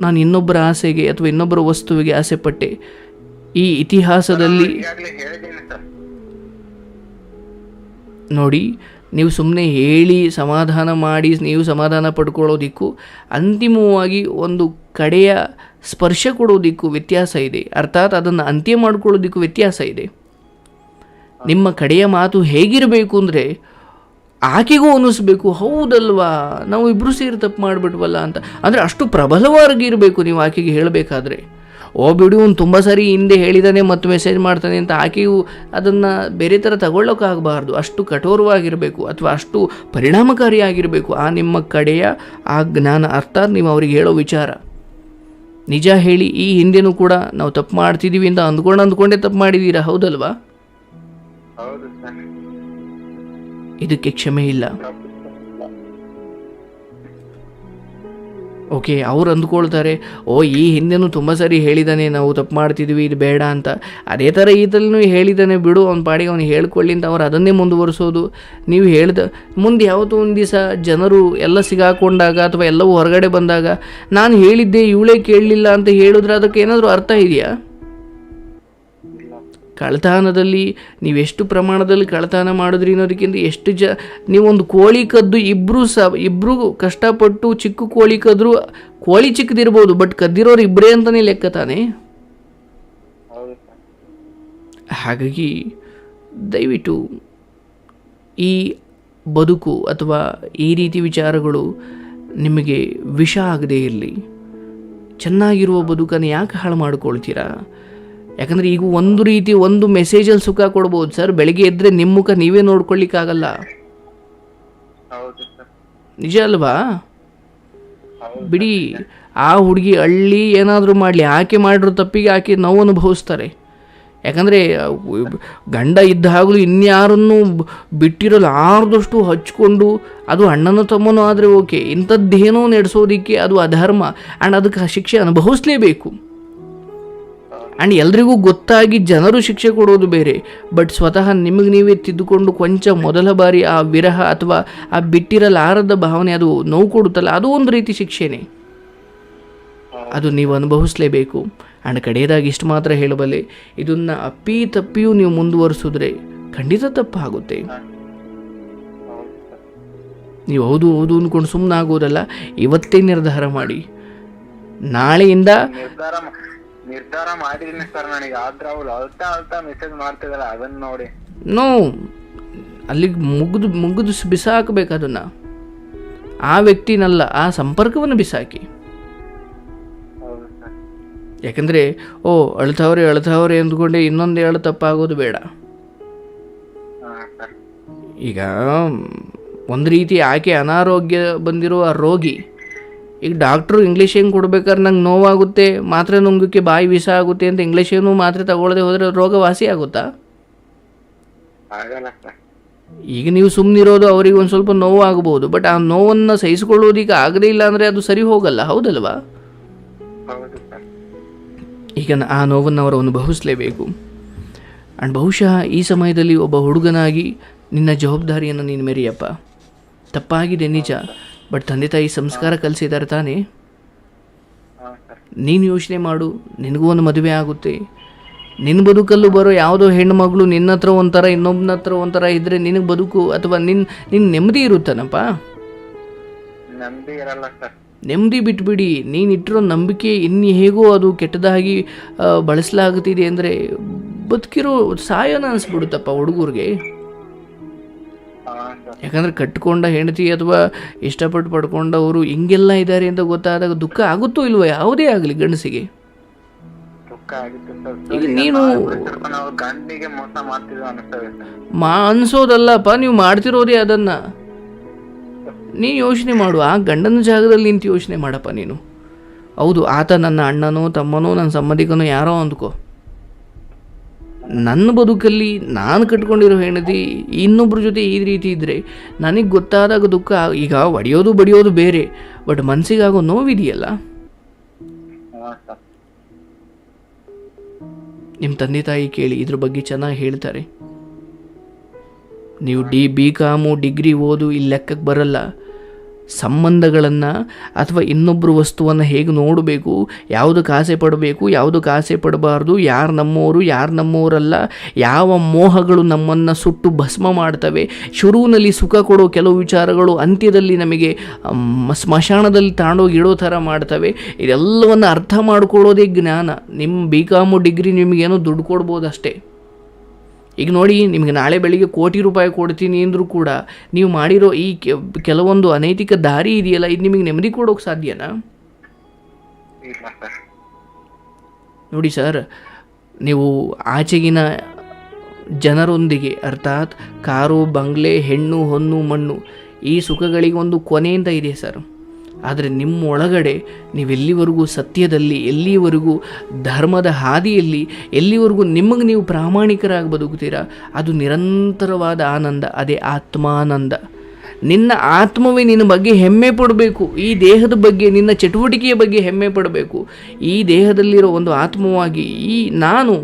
ನಾನು ಇನ್ನೊಬ್ಬರ ಆಸೆಗೆ ಅಥವಾ ಇನ್ನೊಬ್ಬರ ವಸ್ತುವಿಗೆ ಆಸೆ ಪಟ್ಟೆ. ಈ ಇತಿಹಾಸದಲ್ಲಿ ಈಗಾಗಲೇ ಹೇಳಿದ್ದೀನಿ ಸರ್. ನೋಡಿ, ನೀವು ಸುಮ್ಮನೆ ಹೇಳಿ ಸಮಾಧಾನ ಮಾಡಿ ನೀವು ಸಮಾಧಾನ ಪಡ್ಕೊಳ್ಳೋದಿಕ್ಕೂ ಅಂತಿಮವಾಗಿ ಒಂದು ಕಡೆಯ ಸ್ಪರ್ಶ ಕೊಡೋದಿಕ್ಕೂ ವ್ಯತ್ಯಾಸ ಇದೆ. ಅರ್ಥಾತ್ ಅದನ್ನು ಅಂತ್ಯ ಮಾಡ್ಕೊಳ್ಳೋದಿಕ್ಕೂ ವ್ಯತ್ಯಾಸ ಇದೆ. ನಿಮ್ಮ ಕಡೆಯ ಮಾತು ಹೇಗಿರಬೇಕು ಅಂದರೆ, ಆಕೆಗೂ ಅನ್ನಿಸ್ಬೇಕು, ಹೌದಲ್ವಾ ನಾವು ಇಬ್ಬರು ಸೇರಿ ತಪ್ಪು ಮಾಡಿಬಿಟ್ವಲ್ಲ ಅಂತ. ಅಂದರೆ ಅಷ್ಟು ಪ್ರಬಲವಾಗಿರಬೇಕು ನೀವು ಆಕೆಗೆ ಹೇಳಬೇಕಾದ್ರೆ. ಓ ಬಿಡು, ಅವ್ನು ತುಂಬ ಸಾರಿ ಹಿಂದೆ ಹೇಳಿದ್ದಾನೆ ಮತ್ತು ಮೆಸೇಜ್ ಮಾಡ್ತಾನೆ ಅಂತ ಆಕೆಯು ಅದನ್ನು ಬೇರೆ ಥರ ತಗೊಳ್ಳೋಕ್ಕಾಗಬಾರ್ದು. ಅಷ್ಟು ಕಠೋರವಾಗಿರಬೇಕು ಅಥವಾ ಅಷ್ಟು ಪರಿಣಾಮಕಾರಿಯಾಗಿರಬೇಕು ಆ ನಿಮ್ಮ ಕಡೆಯ ಆ ಜ್ಞಾನ. ಅರ್ಥಾತ್ ನೀವು ಅವ್ರಿಗೆ ಹೇಳೋ ವಿಚಾರ ನಿಜ ಹೇಳಿ. ಈ ಹಿಂದೆನೂ ಕೂಡ ನಾವು ತಪ್ಪು ಮಾಡ್ತಿದ್ದೀವಿ ಅಂತ ಅಂದ್ಕೊಂಡೇ ತಪ್ಪು ಮಾಡಿದ್ದೀರಾ, ಹೌದಲ್ವಾ? ಹೌದು ಸರ್. ಇದಕ್ಕೆ ಕ್ಷಮೆ ಇಲ್ಲ. ಓಕೆ, ಅವ್ರು ಅಂದ್ಕೊಳ್ತಾರೆ, ಓ ಈ ಹಿಂದೆನೂ ತುಂಬ ಸರಿ ಹೇಳಿದ್ದಾನೆ ನಾವು ತಪ್ಪು ಮಾಡ್ತಿದ್ವಿ ಇದು ಬೇಡ ಅಂತ. ಅದೇ ಥರ ಈತಲೂ ಹೇಳಿದ್ದಾನೆ, ಬಿಡು ಅವ್ನ ಪಾಡಿಗೆ ಅವ್ನು ಹೇಳ್ಕೊಳ್ಳಿ ಅಂತ ಅವ್ರು ಅದನ್ನೇ ಮುಂದುವರಿಸೋದು. ನೀವು ಹೇಳ್ದ ಮುಂದೆ ಯಾವತ್ತೋ ಒಂದು ದಿವಸ ಜನರು ಎಲ್ಲ ಸಿಗಾಕೊಂಡಾಗ ಅಥವಾ ಎಲ್ಲವೂ ಹೊರಗಡೆ ಬಂದಾಗ ನಾನು ಹೇಳಿದ್ದೆ ಇವಳೇ ಕೇಳಲಿಲ್ಲ ಅಂತ ಹೇಳಿದ್ರೆ ಅದಕ್ಕೆ ಏನಾದರೂ ಅರ್ಥ ಇದೆಯಾ? ಕಳ್ತನದಲ್ಲಿ ನೀವೆಷ್ಟು ಪ್ರಮಾಣದಲ್ಲಿ ಕಳ್ತನ ಮಾಡಿದ್ರಿ ಅನ್ನೋದಕ್ಕಿಂತ ಎಷ್ಟು ನೀವೊಂದು ಕೋಳಿ ಕದ್ದು ಇಬ್ಬರು ಕಷ್ಟಪಟ್ಟು ಚಿಕ್ಕ ಕೋಳಿ ಕದ್ದರೂ ಕೋಳಿ ಚಿಕ್ಕದಿರ್ಬೋದು, ಬಟ್ ಕದ್ದಿರೋರು ಇಬ್ಬರೇ ಅಂತಲೇ ಲೆಕ್ಕ ತಾನೆ. ಹಾಗಾಗಿ ದಯವಿಟ್ಟು ಈ ಬದುಕು ಅಥವಾ ಈ ರೀತಿ ವಿಚಾರಗಳು ನಿಮಗೆ ವಿಷ ಆಗದೇ ಇರಲಿ. ಚೆನ್ನಾಗಿರುವ ಬದುಕನ್ನು ಯಾಕೆ ಹಾಳು ಮಾಡ್ಕೊಳ್ತೀರಾ? ಯಾಕಂದರೆ ಈಗ ಒಂದು ರೀತಿ ಒಂದು ಮೆಸೇಜಲ್ಲಿ ಸುಖ ಕೊಡ್ಬೋದು ಸರ್, ಬೆಳಗ್ಗೆ ಎದ್ದರೆ ನಿಮ್ಮ ಮುಖ ನೀವೇ ನೋಡ್ಕೊಳ್ಳಿಕ್ಕಾಗಲ್ಲ. ನಿಜ ಅಲ್ವಾ? ಬಿಡಿ, ಆ ಹುಡುಗಿ ಹಳ್ಳಿ ಏನಾದರೂ ಮಾಡಲಿ, ಆಕೆ ಮಾಡಿರೋ ತಪ್ಪಿಗೆ ಆಕೆ ನೋವು ಅನುಭವಿಸ್ತಾರೆ. ಯಾಕಂದರೆ ಗಂಡ ಇದ್ದಾಗಲೂ ಇನ್ಯಾರನ್ನು ಬಿಟ್ಟಿರಲು ಆರ್ದಷ್ಟು ಹಚ್ಕೊಂಡು, ಅದು ಅಣ್ಣನ ತಮ್ಮನೂ ಆದರೆ ಓಕೆ, ಇಂಥದ್ದೇನೋ ನಡೆಸೋದಕ್ಕೆ ಅದು ಅಧರ್ಮ. ಆ್ಯಂಡ್ ಅದಕ್ಕೆ ಶಿಕ್ಷೆ ಅನುಭವಿಸಲೇಬೇಕು. ಆ್ಯಂಡ್ ಎಲ್ರಿಗೂ ಗೊತ್ತಾಗಿ ಜನರು ಶಿಕ್ಷೆ ಕೊಡೋದು ಬೇರೆ, ಬಟ್ ಸ್ವತಃ ನಿಮಗೆ ನೀವೇ ತಿದ್ದುಕೊಂಡು ಕೊಂಚ ಮೊದಲ ಬಾರಿ ಆ ವಿರಹ ಅಥವಾ ಆ ಬಿಟ್ಟಿರಲಾರದ ಭಾವನೆ ಅದು ನೋವು ಕೊಡುತ್ತಲ್ಲ, ಅದು ಒಂದು ರೀತಿ ಶಿಕ್ಷೆನೇ. ಅದು ನೀವು ಅನುಭವಿಸಲೇಬೇಕು. ಆ್ಯಂಡ್ ಕಡೆಯದಾಗಿ ಇಷ್ಟು ಮಾತ್ರ ಹೇಳಬಲ್ಲೆ, ಇದನ್ನು ಅಪ್ಪಿ ತಪ್ಪಿಯೂ ನೀವು ಮುಂದುವರಿಸಿದ್ರೆ ಖಂಡಿತ ತಪ್ಪಾಗುತ್ತೆ. ನೀವು ಹೌದು ಹೌದು ಅಂದ್ಕೊಂಡು ಸುಮ್ಮನೆ ಆಗೋದಲ್ಲ, ಇವತ್ತೇ ನಿರ್ಧಾರ ಮಾಡಿ. ನಾಳೆಯಿಂದ ನಿರ್ಧಾರ ಮಾಡಿದೀನಿ ಸರ್. ನನಗೆ ಆದ್ರೆ ಅವ್ರು ಅಳ್ತಾ ಮೆಸೇಜ್ ಮಾಡ್ತಿದಾರೆ, ಅದನ್ನ ನೋಡಿ ಅಲ್ಲಿಗೆ ಮುಗಿದು ಬಿಸಾಕಬೇಕು ಅದನ್ನು. ಆ ವ್ಯಕ್ತಿನಲ್ಲ, ಆ ಸಂಪರ್ಕವನ್ನು ಬಿಸಾಕಿ. ಯಾಕಂದರೆ ಓ ಅಳ್ತಾವ್ರೆ ಅಂದ್ಕೊಂಡೆ ಇನ್ನೊಂದು ಹೇಳು ತಪ್ಪಾಗೋದು ಬೇಡ. ಈಗ ಒಂದು ರೀತಿ ಆಕೆ ಅನಾರೋಗ್ಯ ಬಂದಿರೋ ಆ ರೋಗಿ, ಈಗ ಡಾಕ್ಟ್ರು ಇಂಗ್ಲೀಷ್ ಹೆಂಗೆ ಕೊಡ್ಬೇಕಾದ್ರೆ ನಂಗೆ ನೋವಾಗುತ್ತೆ, ಮಾತ್ರೆ ನುಂಗಕ್ಕೆ ಬಾಯಿ ವಿಷ ಆಗುತ್ತೆ ಅಂತ ಇಂಗ್ಲೀಷೇನು ಮಾತ್ರೆ ತಗೊಳ್ಳದೆ ಹೋದರೆ ರೋಗ ವಾಸಿ ಆಗುತ್ತಾ? ಈಗ ನೀವು ಸುಮ್ಮನಿರೋದು ಅವರಿಗೆ ಒಂದು ಸ್ವಲ್ಪ ನೋವು ಆಗ್ಬೋದು, ಬಟ್ ಆ ನೋವನ್ನು ಸಹಿಸಿಕೊಳ್ಳೋದಕ್ಕೆ ಆಗದೇ ಇಲ್ಲ ಅಂದರೆ ಅದು ಸರಿ ಹೋಗಲ್ಲ, ಹೌದಲ್ವಾ? ಈಗ ಆ ನೋವನ್ನು ಅವರು ಅನುಭವಿಸಲೇಬೇಕು. ಆ್ಯಂಡ್ ಬಹುಶಃ ಈ ಸಮಯದಲ್ಲಿ ಒಬ್ಬ ಹುಡುಗನಾಗಿ ನಿನ್ನ ಜವಾಬ್ದಾರಿಯನ್ನು ನೀನು ಮೆರೆಯಪ್ಪ. ತಪ್ಪಾಗಿದೆ ನಿಜ, ಬಟ್ ತಂದೆ ತಾಯಿ ಸಂಸ್ಕಾರ ಕಲಿಸಿದ್ದಾರೆ ತಾನೇ. ನೀನು ಯೋಚನೆ ಮಾಡು, ನಿನಗೂ ಒಂದು ಮದುವೆ ಆಗುತ್ತೆ. ನಿನ್ನ ಬದುಕಲ್ಲೂ ಬರೋ ಯಾವುದೋ ಹೆಣ್ಣುಮಗಳು ನಿನ್ನ ಹತ್ರ ಒಂಥರ ಇನ್ನೊಬ್ಬನ ಹತ್ರ ಒಂಥರ ಇದ್ದರೆ ನಿನಗೆ ಬದುಕು ಅಥವಾ ನಿನ್ನ ನೆಮ್ಮದಿ ಇರುತ್ತಾನಪ್ಪ? ನೆಮ್ಮದಿ ಬಿಟ್ಬಿಡಿ. ನೀನು ಇಟ್ಟಿರೋ ನಂಬಿಕೆ ಇನ್ನು ಹೇಗೋ ಅದು ಕೆಟ್ಟದಾಗಿ ಬಳಸಲಾಗುತ್ತಿದೆ ಅಂದರೆ ಬದುಕಿರೋ ಸಾಯೋನ ಅನಿಸ್ಬಿಡುತ್ತಪ್ಪ ಹುಡುಗರಿಗೆ. ಯಾಕಂದರೆ ಕಟ್ಕೊಂಡ ಹೆಂಡತಿ ಅಥವಾ ಇಷ್ಟಪಟ್ಟು ಪಡ್ಕೊಂಡವರು ಹಿಂಗೆಲ್ಲ ಇದ್ದಾರೆ ಅಂತ ಗೊತ್ತಾದಾಗ ದುಃಖ ಆಗುತ್ತೋ ಇಲ್ವೋ ಯಾವುದೇ ಆಗಲಿ ಗಂಡಸಿಗೆ. ಈಗ ನೀನು ಅನ್ಸೋದಲ್ಲಪ್ಪ, ನೀವು ಮಾಡ್ತಿರೋದೇ ಅದನ್ನು. ನೀನು ಯೋಚನೆ ಮಾಡು, ಆ ಗಂಡನ ಜಾಗದಲ್ಲಿ ನಿಂತು ಯೋಚನೆ ಮಾಡಪ್ಪ. ನೀನು ಹೌದು, ಆತ ನನ್ನ ಅಣ್ಣನೋ ತಮ್ಮನೋ ನನ್ನ ಸಂಬಂಧಿಕನೋ ಯಾರೋ ಅಂದ್ಕೋ. ನನ್ನ ಬದುಕಲ್ಲಿ ನಾನು ಕಟ್ಕೊಂಡಿರೋ ಹೆಂಡತಿ ಇನ್ನೊಬ್ಬರ ಜೊತೆ ಈ ರೀತಿ ಇದ್ದರೆ ನನಗೆ ಗೊತ್ತಾದಾಗ ದುಃಖ. ಈಗ ಒಡೆಯೋದು ಬಡಿಯೋದು ಬೇರೆ, ಬಟ್ ಮನಸ್ಸಿಗಾಗೋ ನೋವಿದೆಯಲ್ಲ. ನಿಮ್ಮ ತಂದೆ ತಾಯಿ ಕೇಳಿ, ಇದ್ರ ಬಗ್ಗೆ ಚೆನ್ನಾಗಿ ಹೇಳ್ತಾರೆ. ನೀವು BCom ಡಿಗ್ರಿ ಓದು ಇಲ್ಲಿ ಲೆಕ್ಕಕ್ಕೆ ಬರಲ್ಲ. ಸಂಬಂಧಗಳನ್ನು ಅಥವಾ ಇನ್ನೊಬ್ಬರು ವಸ್ತುವನ್ನು ಹೇಗೆ ನೋಡಬೇಕು, ಯಾವುದಕ್ಕೆ ಆಸೆ ಪಡಬೇಕು, ಯಾವುದಕ್ಕೆ ಆಸೆ ಪಡಬಾರ್ದು, ಯಾರು ನಮ್ಮವರು ಯಾರು ನಮ್ಮವರಲ್ಲ, ಯಾವ ಮೋಹಗಳು ನಮ್ಮನ್ನು ಸುಟ್ಟು ಭಸ್ಮ ಮಾಡ್ತವೆ, ಶುರುವಿನಲ್ಲಿ ಸುಖ ಕೊಡೋ ಕೆಲವು ವಿಚಾರಗಳು ಅಂತ್ಯದಲ್ಲಿ ನಮಗೆ ಸ್ಮಶಾನದಲ್ಲಿ ತಾಂಡೋಗಿ ಇಡೋ ಥರ ಮಾಡ್ತವೆ. ಇದೆಲ್ಲವನ್ನು ಅರ್ಥ ಮಾಡ್ಕೊಳ್ಳೋದೇ ಜ್ಞಾನ. ನಿಮ್ಮ BCom ಡಿಗ್ರಿ ನಿಮಗೇನೋ ದುಡ್ಡು ಕೊಡ್ಬೋದು ಅಷ್ಟೇ. ಈಗ ನೋಡಿ, ನಿಮಗೆ ನಾಳೆ ಬೆಳಿಗ್ಗೆ ಕೋಟಿ ರೂಪಾಯಿ ಕೊಡ್ತೀನಿ ಅಂದರೂ ಕೂಡ ನೀವು ಮಾಡಿರೋ ಈ ಕೆಲವೊಂದು ಅನೈತಿಕ ದಾರಿ ಇದೆಯಲ್ಲ, ಇದು ನಿಮಗೆ ನೆಮ್ಮದಿ ಕೊಡೋಕೆ ಸಾಧ್ಯನಾ? ನೋಡಿ ಸರ್, ನೀವು ಆಚೆಗಿನ ಜನರೊಂದಿಗೆ, ಅರ್ಥಾತ್ ಕಾರು ಬಂಗ್ಲೆ ಹೆಣ್ಣು ಹೊನ್ನು ಮಣ್ಣು, ಈ ಸುಖಗಳಿಗೆ ಒಂದು ಕೊನೆ ಅಂತ ಇದೆ ಸರ್. ಆದರೆ ನಿಮ್ಮ ಒಳಗಡೆ ನೀವೆಲ್ಲಿವರೆಗೂ ಸತ್ಯದಲ್ಲಿ, ಎಲ್ಲಿವರೆಗೂ ಧರ್ಮದ ಹಾದಿಯಲ್ಲಿ, ಎಲ್ಲಿವರೆಗೂ ನಿಮಗೆ ನೀವು ಪ್ರಾಮಾಣಿಕರಾಗಿ ಬದುಕುತ್ತೀರಾ, ಅದು ನಿರಂತರವಾದ ಆನಂದ. ಅದೇ ಆತ್ಮಾನಂದ. ನಿನ್ನ ಆತ್ಮವೇ ನಿನ್ನ ಬಗ್ಗೆ ಹೆಮ್ಮೆ ಪಡಬೇಕು. ಈ ದೇಹದ ಬಗ್ಗೆ, ನಿನ್ನ ಚಟುವಟಿಕೆಯ ಬಗ್ಗೆ ಹೆಮ್ಮೆ ಪಡಬೇಕು. ಈ ದೇಹದಲ್ಲಿರೋ ಒಂದು ಆತ್ಮವಾಗಿ ನಾನು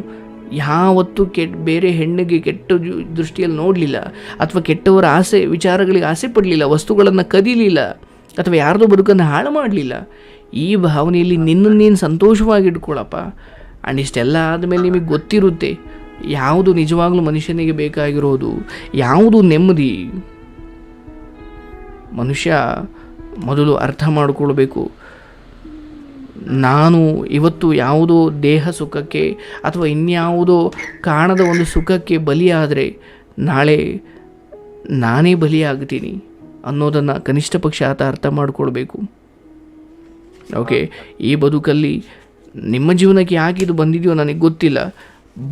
ಯಾವತ್ತೂ ಬೇರೆ ಹೆಣ್ಣಿಗೆ ಕೆಟ್ಟ ದೃಷ್ಟಿಯಲ್ಲಿ ನೋಡಲಿಲ್ಲ, ಅಥವಾ ಕೆಟ್ಟವರ ಆಸೆ ವಿಚಾರಗಳಿಗೆ ಆಸೆ ಪಡಲಿಲ್ಲ, ವಸ್ತುಗಳನ್ನು ಕದೀಲಿಲ್ಲ, ಅಥವಾ ಯಾರ್ದೋ ಬದುಕನ್ನು ಹಾಳು ಮಾಡಲಿಲ್ಲ. ಈ ಭಾವನೆಯಲ್ಲಿ ನಿನ್ನನ್ನು ನೀನು ಸಂತೋಷವಾಗಿಟ್ಕೊಳ್ಳಪ್ಪ. ಆ್ಯಂಡ್ ಇಷ್ಟೆಲ್ಲ ಆದಮೇಲೆ ನಿಮಗೆ ಗೊತ್ತಿರುತ್ತೆ ಯಾವುದು ನಿಜವಾಗ್ಲೂ ಮನುಷ್ಯನಿಗೆ ಬೇಕಾಗಿರೋದು, ಯಾವುದು ನೆಮ್ಮದಿ. ಮನುಷ್ಯ ಮೊದಲು ಅರ್ಥ ಮಾಡಿಕೊಳ್ಬೇಕು, ನಾನು ಇವತ್ತು ಯಾವುದೋ ದೇಹ ಸುಖಕ್ಕೆ ಅಥವಾ ಇನ್ಯಾವುದೋ ಕಾಣದ ಒಂದು ಸುಖಕ್ಕೆ ಬಲಿಯಾದರೆ ನಾಳೆ ನಾನೇ ಬಲಿಯಾಗ್ತೀನಿ ಅನ್ನೋದನ್ನು ಕನಿಷ್ಠ ಪಕ್ಷ ಆತ ಅರ್ಥ ಮಾಡಿಕೊಳ್ಬೇಕು. ಓಕೆ, ಈ ಬದುಕಲ್ಲಿ ನಿಮ್ಮ ಜೀವನಕ್ಕೆ ಯಾಕೆ ಇದು ಬಂದಿದೆಯೋ ನನಗೆ ಗೊತ್ತಿಲ್ಲ,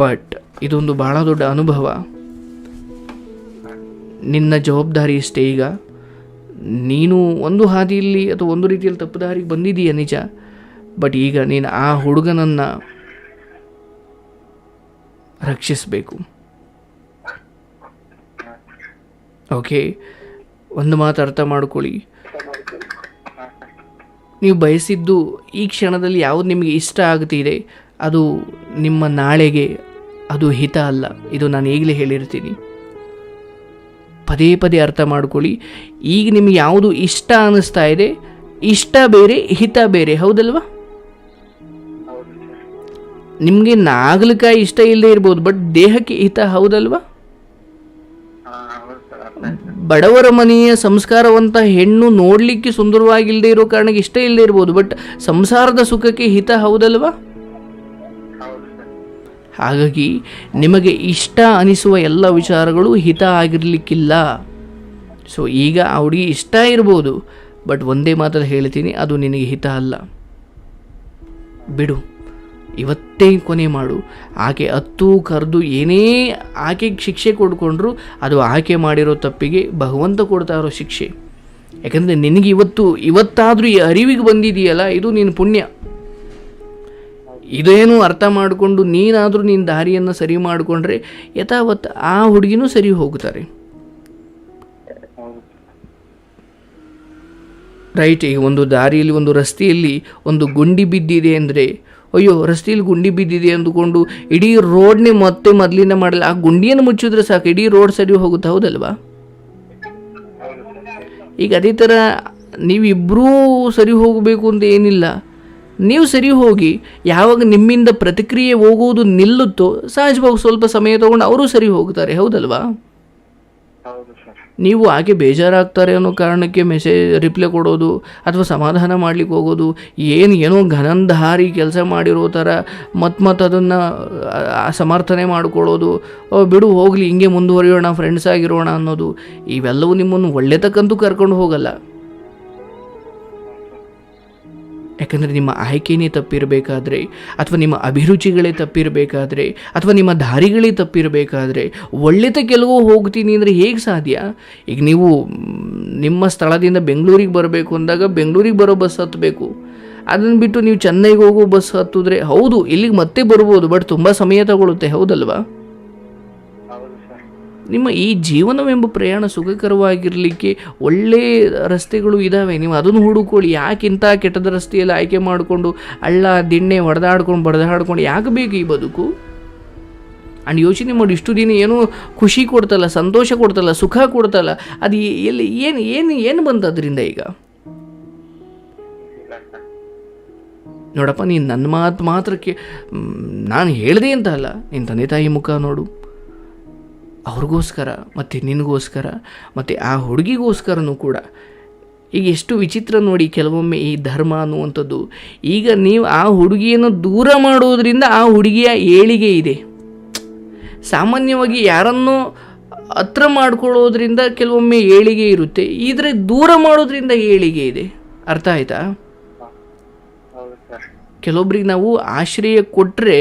ಬಟ್ ಇದೊಂದು ಭಾಳ ದೊಡ್ಡ ಅನುಭವ. ನಿನ್ನ ಜವಾಬ್ದಾರಿ ಇಷ್ಟೇ. ಈಗ ನೀನು ಒಂದು ಹಾದಿಯಲ್ಲಿ ಅಥವಾ ಒಂದು ರೀತಿಯಲ್ಲಿ ತಪ್ಪು ದಾರಿಗೆ ಬಂದಿದೀಯ ನಿಜ, ಬಟ್ ಈಗ ನೀನು ಆ ಹುಡುಗನನ್ನು ರಕ್ಷಿಸಬೇಕು. ಓಕೆ, ಒಂದು ಮಾತು ಅರ್ಥ ಮಾಡ್ಕೊಳ್ಳಿ, ನೀವು ಬಯಸಿದ್ದು ಈ ಕ್ಷಣದಲ್ಲಿ ಯಾವುದು ನಿಮಗೆ ಇಷ್ಟ ಆಗ್ತಿದೆ ಅದು ನಿಮ್ಮ ನಾಳೆಗೆ ಅದು ಹಿತ ಅಲ್ಲ. ಇದು ನಾನು ಈಗಲೇ ಹೇಳಿರ್ತೀನಿ, ಪದೇ ಪದೇ ಅರ್ಥ ಮಾಡ್ಕೊಳ್ಳಿ. ಈಗ ನಿಮಗೆ ಯಾವುದು ಇಷ್ಟ ಅನ್ನಿಸ್ತಾ ಇದೆ, ಇಷ್ಟ ಬೇರೆ ಹಿತ ಬೇರೆ, ಹೌದಲ್ವಾ? ನಿಮಗೆ ನಾಗಲಿಕಾಯಿ ಇಷ್ಟ ಇಲ್ಲದೆ ಇರ್ಬೋದು, ಬಟ್ ದೇಹಕ್ಕೆ ಹಿತ, ಹೌದಲ್ವಾ? ಬಡವರ ಮನೆಯ ಸಂಸ್ಕಾರವಂತ ಹೆಣ್ಣು ನೋಡಲಿಕ್ಕೆ ಸುಂದರವಾಗಿಲ್ಲದೆ ಇರೋ ಕಾರಣಕ್ಕೆ ಇಷ್ಟ ಇಲ್ಲದೆ ಇರ್ಬೋದು, ಬಟ್ ಸಂಸಾರದ ಸುಖಕ್ಕೆ ಹಿತ, ಹೌದಲ್ವಾ? ಹಾಗಾಗಿ ನಿಮಗೆ ಇಷ್ಟ ಅನಿಸುವ ಎಲ್ಲ ವಿಚಾರಗಳು ಹಿತ ಆಗಿರಲಿಕ್ಕಿಲ್ಲ. ಸೊ ಈಗ ಆ ಹುಡುಗಿ ಇಷ್ಟ ಇರ್ಬೋದು, ಬಟ್ ಒಂದೇ ಮಾತಲ್ಲಿ ಹೇಳ್ತೀನಿ, ಅದು ನಿನಗೆ ಹಿತ ಅಲ್ಲ. ಬಿಡು, ಇವತ್ತೇ ಕೊನೆ ಮಾಡು. ಆಕೆ ಹತ್ತು ಕರೆದು ಏನೇ ಆಕೆಗೆ ಶಿಕ್ಷೆ ಕೊಡ್ಕೊಂಡ್ರು ಅದು ಆಕೆ ಮಾಡಿರೋ ತಪ್ಪಿಗೆ ಭಗವಂತ ಕೊಡ್ತಾ ಇರೋ ಶಿಕ್ಷೆ. ಯಾಕಂದರೆ ನಿನಗೆ ಇವತ್ತಾದರೂ ಈ ಅರಿವಿಗೆ ಬಂದಿದೆಯಲ್ಲ, ಇದು ನಿನ್ನ ಪುಣ್ಯ. ಇದೇನು ಅರ್ಥ ಮಾಡಿಕೊಂಡು ನೀನಾದರೂ ನಿನ್ನ ದಾರಿಯನ್ನು ಸರಿ ಮಾಡಿಕೊಂಡ್ರೆ ಯಥಾವತ್ ಆ ಹುಡುಗಿನೂ ಸರಿ ಹೋಗ್ತಾರೆ. ರೈಟ್? ಈಗ ಒಂದು ದಾರಿಯಲ್ಲಿ, ಒಂದು ರಸ್ತೆಯಲ್ಲಿ ಒಂದು ಗುಂಡಿ ಬಿದ್ದಿದೆ ಅಂದರೆ, ಅಯ್ಯೋ ರಸ್ತೆಯಲ್ಲಿ ಗುಂಡಿ ಬಿದ್ದಿದೆ ಅಂದುಕೊಂಡು ಇಡೀ ರೋಡ್ನೇ ಮತ್ತೆ ಮೊದಲಿಂದ ಮಾಡಲ್ಲ, ಆ ಗುಂಡಿಯನ್ನು ಮುಚ್ಚಿದ್ರೆ ಸಾಕು, ಇಡೀ ರೋಡ್ ಸರಿ ಹೋಗುತ್ತೆ, ಹೌದಲ್ವಾ? ಈಗ ಅದೇ ಥರ ನೀವಿಬ್ಬರೂ ಸರಿ ಹೋಗಬೇಕು ಅಂತ ಏನಿಲ್ಲ, ನೀವು ಸರಿ ಹೋಗಿ. ಯಾವಾಗ ನಿಮ್ಮಿಂದ ಪ್ರತಿಕ್ರಿಯೆ ಹೋಗುವುದು ನಿಲ್ಲುತ್ತೋ ಸಹಜವಾಗಿ ಸ್ವಲ್ಪ ಸಮಯ ತೊಗೊಂಡು ಅವರು ಸರಿ ಹೋಗ್ತಾರೆ, ಹೌದಲ್ವಾ? ನೀವು ಆಕೆ ಬೇಜಾರಾಗ್ತಾರೆ ಅನ್ನೋ ಕಾರಣಕ್ಕೆ ರಿಪ್ಲೈ ಕೊಡೋದು ಅಥವಾ ಸಮಾಧಾನ ಮಾಡ್ಲಿಕ್ಕೆ ಹೋಗೋದು, ಏನೋ ಘನಂಧಾರಿ ಕೆಲಸ ಮಾಡಿರೋ ಥರ ಮತ್ತು ಅದನ್ನು ಸಮರ್ಥನೆ ಮಾಡ್ಕೊಳ್ಳೋದು, ಬಿಡು ಹೋಗಲಿ ಹಿಂಗೆ ಮುಂದುವರಿಯೋಣ, ಫ್ರೆಂಡ್ಸ್ ಆಗಿರೋಣ ಅನ್ನೋದು, ಇವೆಲ್ಲವೂ ನಿಮ್ಮನ್ನು ಒಳ್ಳೆತಕ್ಕಂತೂ ಕರ್ಕೊಂಡು ಹೋಗಲ್ಲ. ಯಾಕಂದರೆ ನಿಮ್ಮ ಆಯ್ಕೆನೇ ತಪ್ಪಿರಬೇಕಾದ್ರೆ, ಅಥವಾ ನಿಮ್ಮ ಅಭಿರುಚಿಗಳೇ ತಪ್ಪಿರಬೇಕಾದ್ರೆ, ಅಥವಾ ನಿಮ್ಮ ದಾರಿಗಳೇ ತಪ್ಪಿರಬೇಕಾದ್ರೆ ಒಳ್ಳೆತಕ್ಕೆಲ್ಲವೋ ಹೋಗ್ತೀನಿ ಅಂದರೆ ಹೇಗೆ ಸಾಧ್ಯ? ಈಗ ನೀವು ನಿಮ್ಮ ಸ್ಥಳದಿಂದ ಬೆಂಗಳೂರಿಗೆ ಬರಬೇಕು ಅಂದಾಗ ಬೆಂಗಳೂರಿಗೆ ಬರೋ ಬಸ್ ಹತ್ತಬೇಕು, ಅದನ್ನು ಬಿಟ್ಟು ನೀವು ಚೆನ್ನೈಗೆ ಹೋಗೋ ಬಸ್ ಹತ್ತಿದ್ರೆ ಹೌದು ಇಲ್ಲಿಗೆ ಮತ್ತೆ ಬರ್ಬೋದು, ಬಟ್ ತುಂಬ ಸಮಯ ತಗೊಳುತ್ತೆ, ಹೌದಲ್ವಾ? ಹೌದು ಸರ್. ನಿಮ್ಮ ಈ ಜೀವನವೆಂಬ ಪ್ರಯಾಣ ಸುಖಕರವಾಗಿರಲಿಕ್ಕೆ ಒಳ್ಳೆ ರಸ್ತೆಗಳು ಇದ್ದಾವೆ, ನೀವು ಅದನ್ನು ಹುಡುಕೊಳ್ಳಿ. ಯಾಕಿಂತ ಕೆಟ್ಟದ ರಸ್ತೆಯಲ್ಲಿ ಆಯ್ಕೆ ಮಾಡಿಕೊಂಡು ಹಳ್ಳ ದಿಣ್ಣೆ ಹೊಡೆದಾಡ್ಕೊಂಡು ಬಡ್ದಾಡ್ಕೊಂಡು ಯಾಕೆ ಬೇಕು ಈ ಬದುಕು? ಆ್ಯಂಡ್ ಯೋಚನೆ ಮಾಡಿ, ಇಷ್ಟು ದಿನ ಏನೋ ಖುಷಿ ಕೊಡ್ತಲ್ಲ, ಸಂತೋಷ ಕೊಡ್ತಲ್ಲ, ಸುಖ ಕೊಡ್ತಲ್ಲ, ಅದು ಎಲ್ಲಿ ಏನು ಏನು ಏನು ಬಂತು ಅದರಿಂದ ಈಗ? ಇಲ್ಲ ಸರ್. ನೋಡಪ್ಪ, ನೀನು ನನ್ನ ಮಾತು ಮಾತ್ರಕ್ಕೆ ನಾನು ಹೇಳಿದೆ ಅಂತ ಅಲ್ಲ, ನಿನ್ನ ತಂದೆ ತಾಯಿ ಮುಖ ನೋಡು, ಅವ್ರಿಗೋಸ್ಕರ ಮತ್ತು ನಿನಗೋಸ್ಕರ ಮತ್ತು ಆ ಹುಡುಗಿಗೋಸ್ಕರನೂ ಕೂಡ. ಈಗ ಎಷ್ಟು ವಿಚಿತ್ರ ನೋಡಿ ಕೆಲವೊಮ್ಮೆ ಈ ಧರ್ಮ ಅನ್ನುವಂಥದ್ದು. ಈಗ ನೀವು ಆ ಹುಡುಗಿಯನ್ನು ದೂರ ಮಾಡೋದ್ರಿಂದ ಆ ಹುಡುಗಿಯ ಏಳಿಗೆ ಇದೆ. ಸಾಮಾನ್ಯವಾಗಿ ಯಾರನ್ನೂ ಹತ್ರ ಮಾಡ್ಕೊಳ್ಳೋದ್ರಿಂದ ಕೆಲವೊಮ್ಮೆ ಏಳಿಗೆ ಇರುತ್ತೆ, ಆದರೆ ದೂರ ಮಾಡೋದ್ರಿಂದ ಏಳಿಗೆ ಇದೆ. ಅರ್ಥ ಆಯ್ತಾ? ಹೌದು ಸರ್. ಕೆಲವೊಬ್ರಿಗೆ ನಾವು ಆಶ್ರಯ ಕೊಟ್ಟರೆ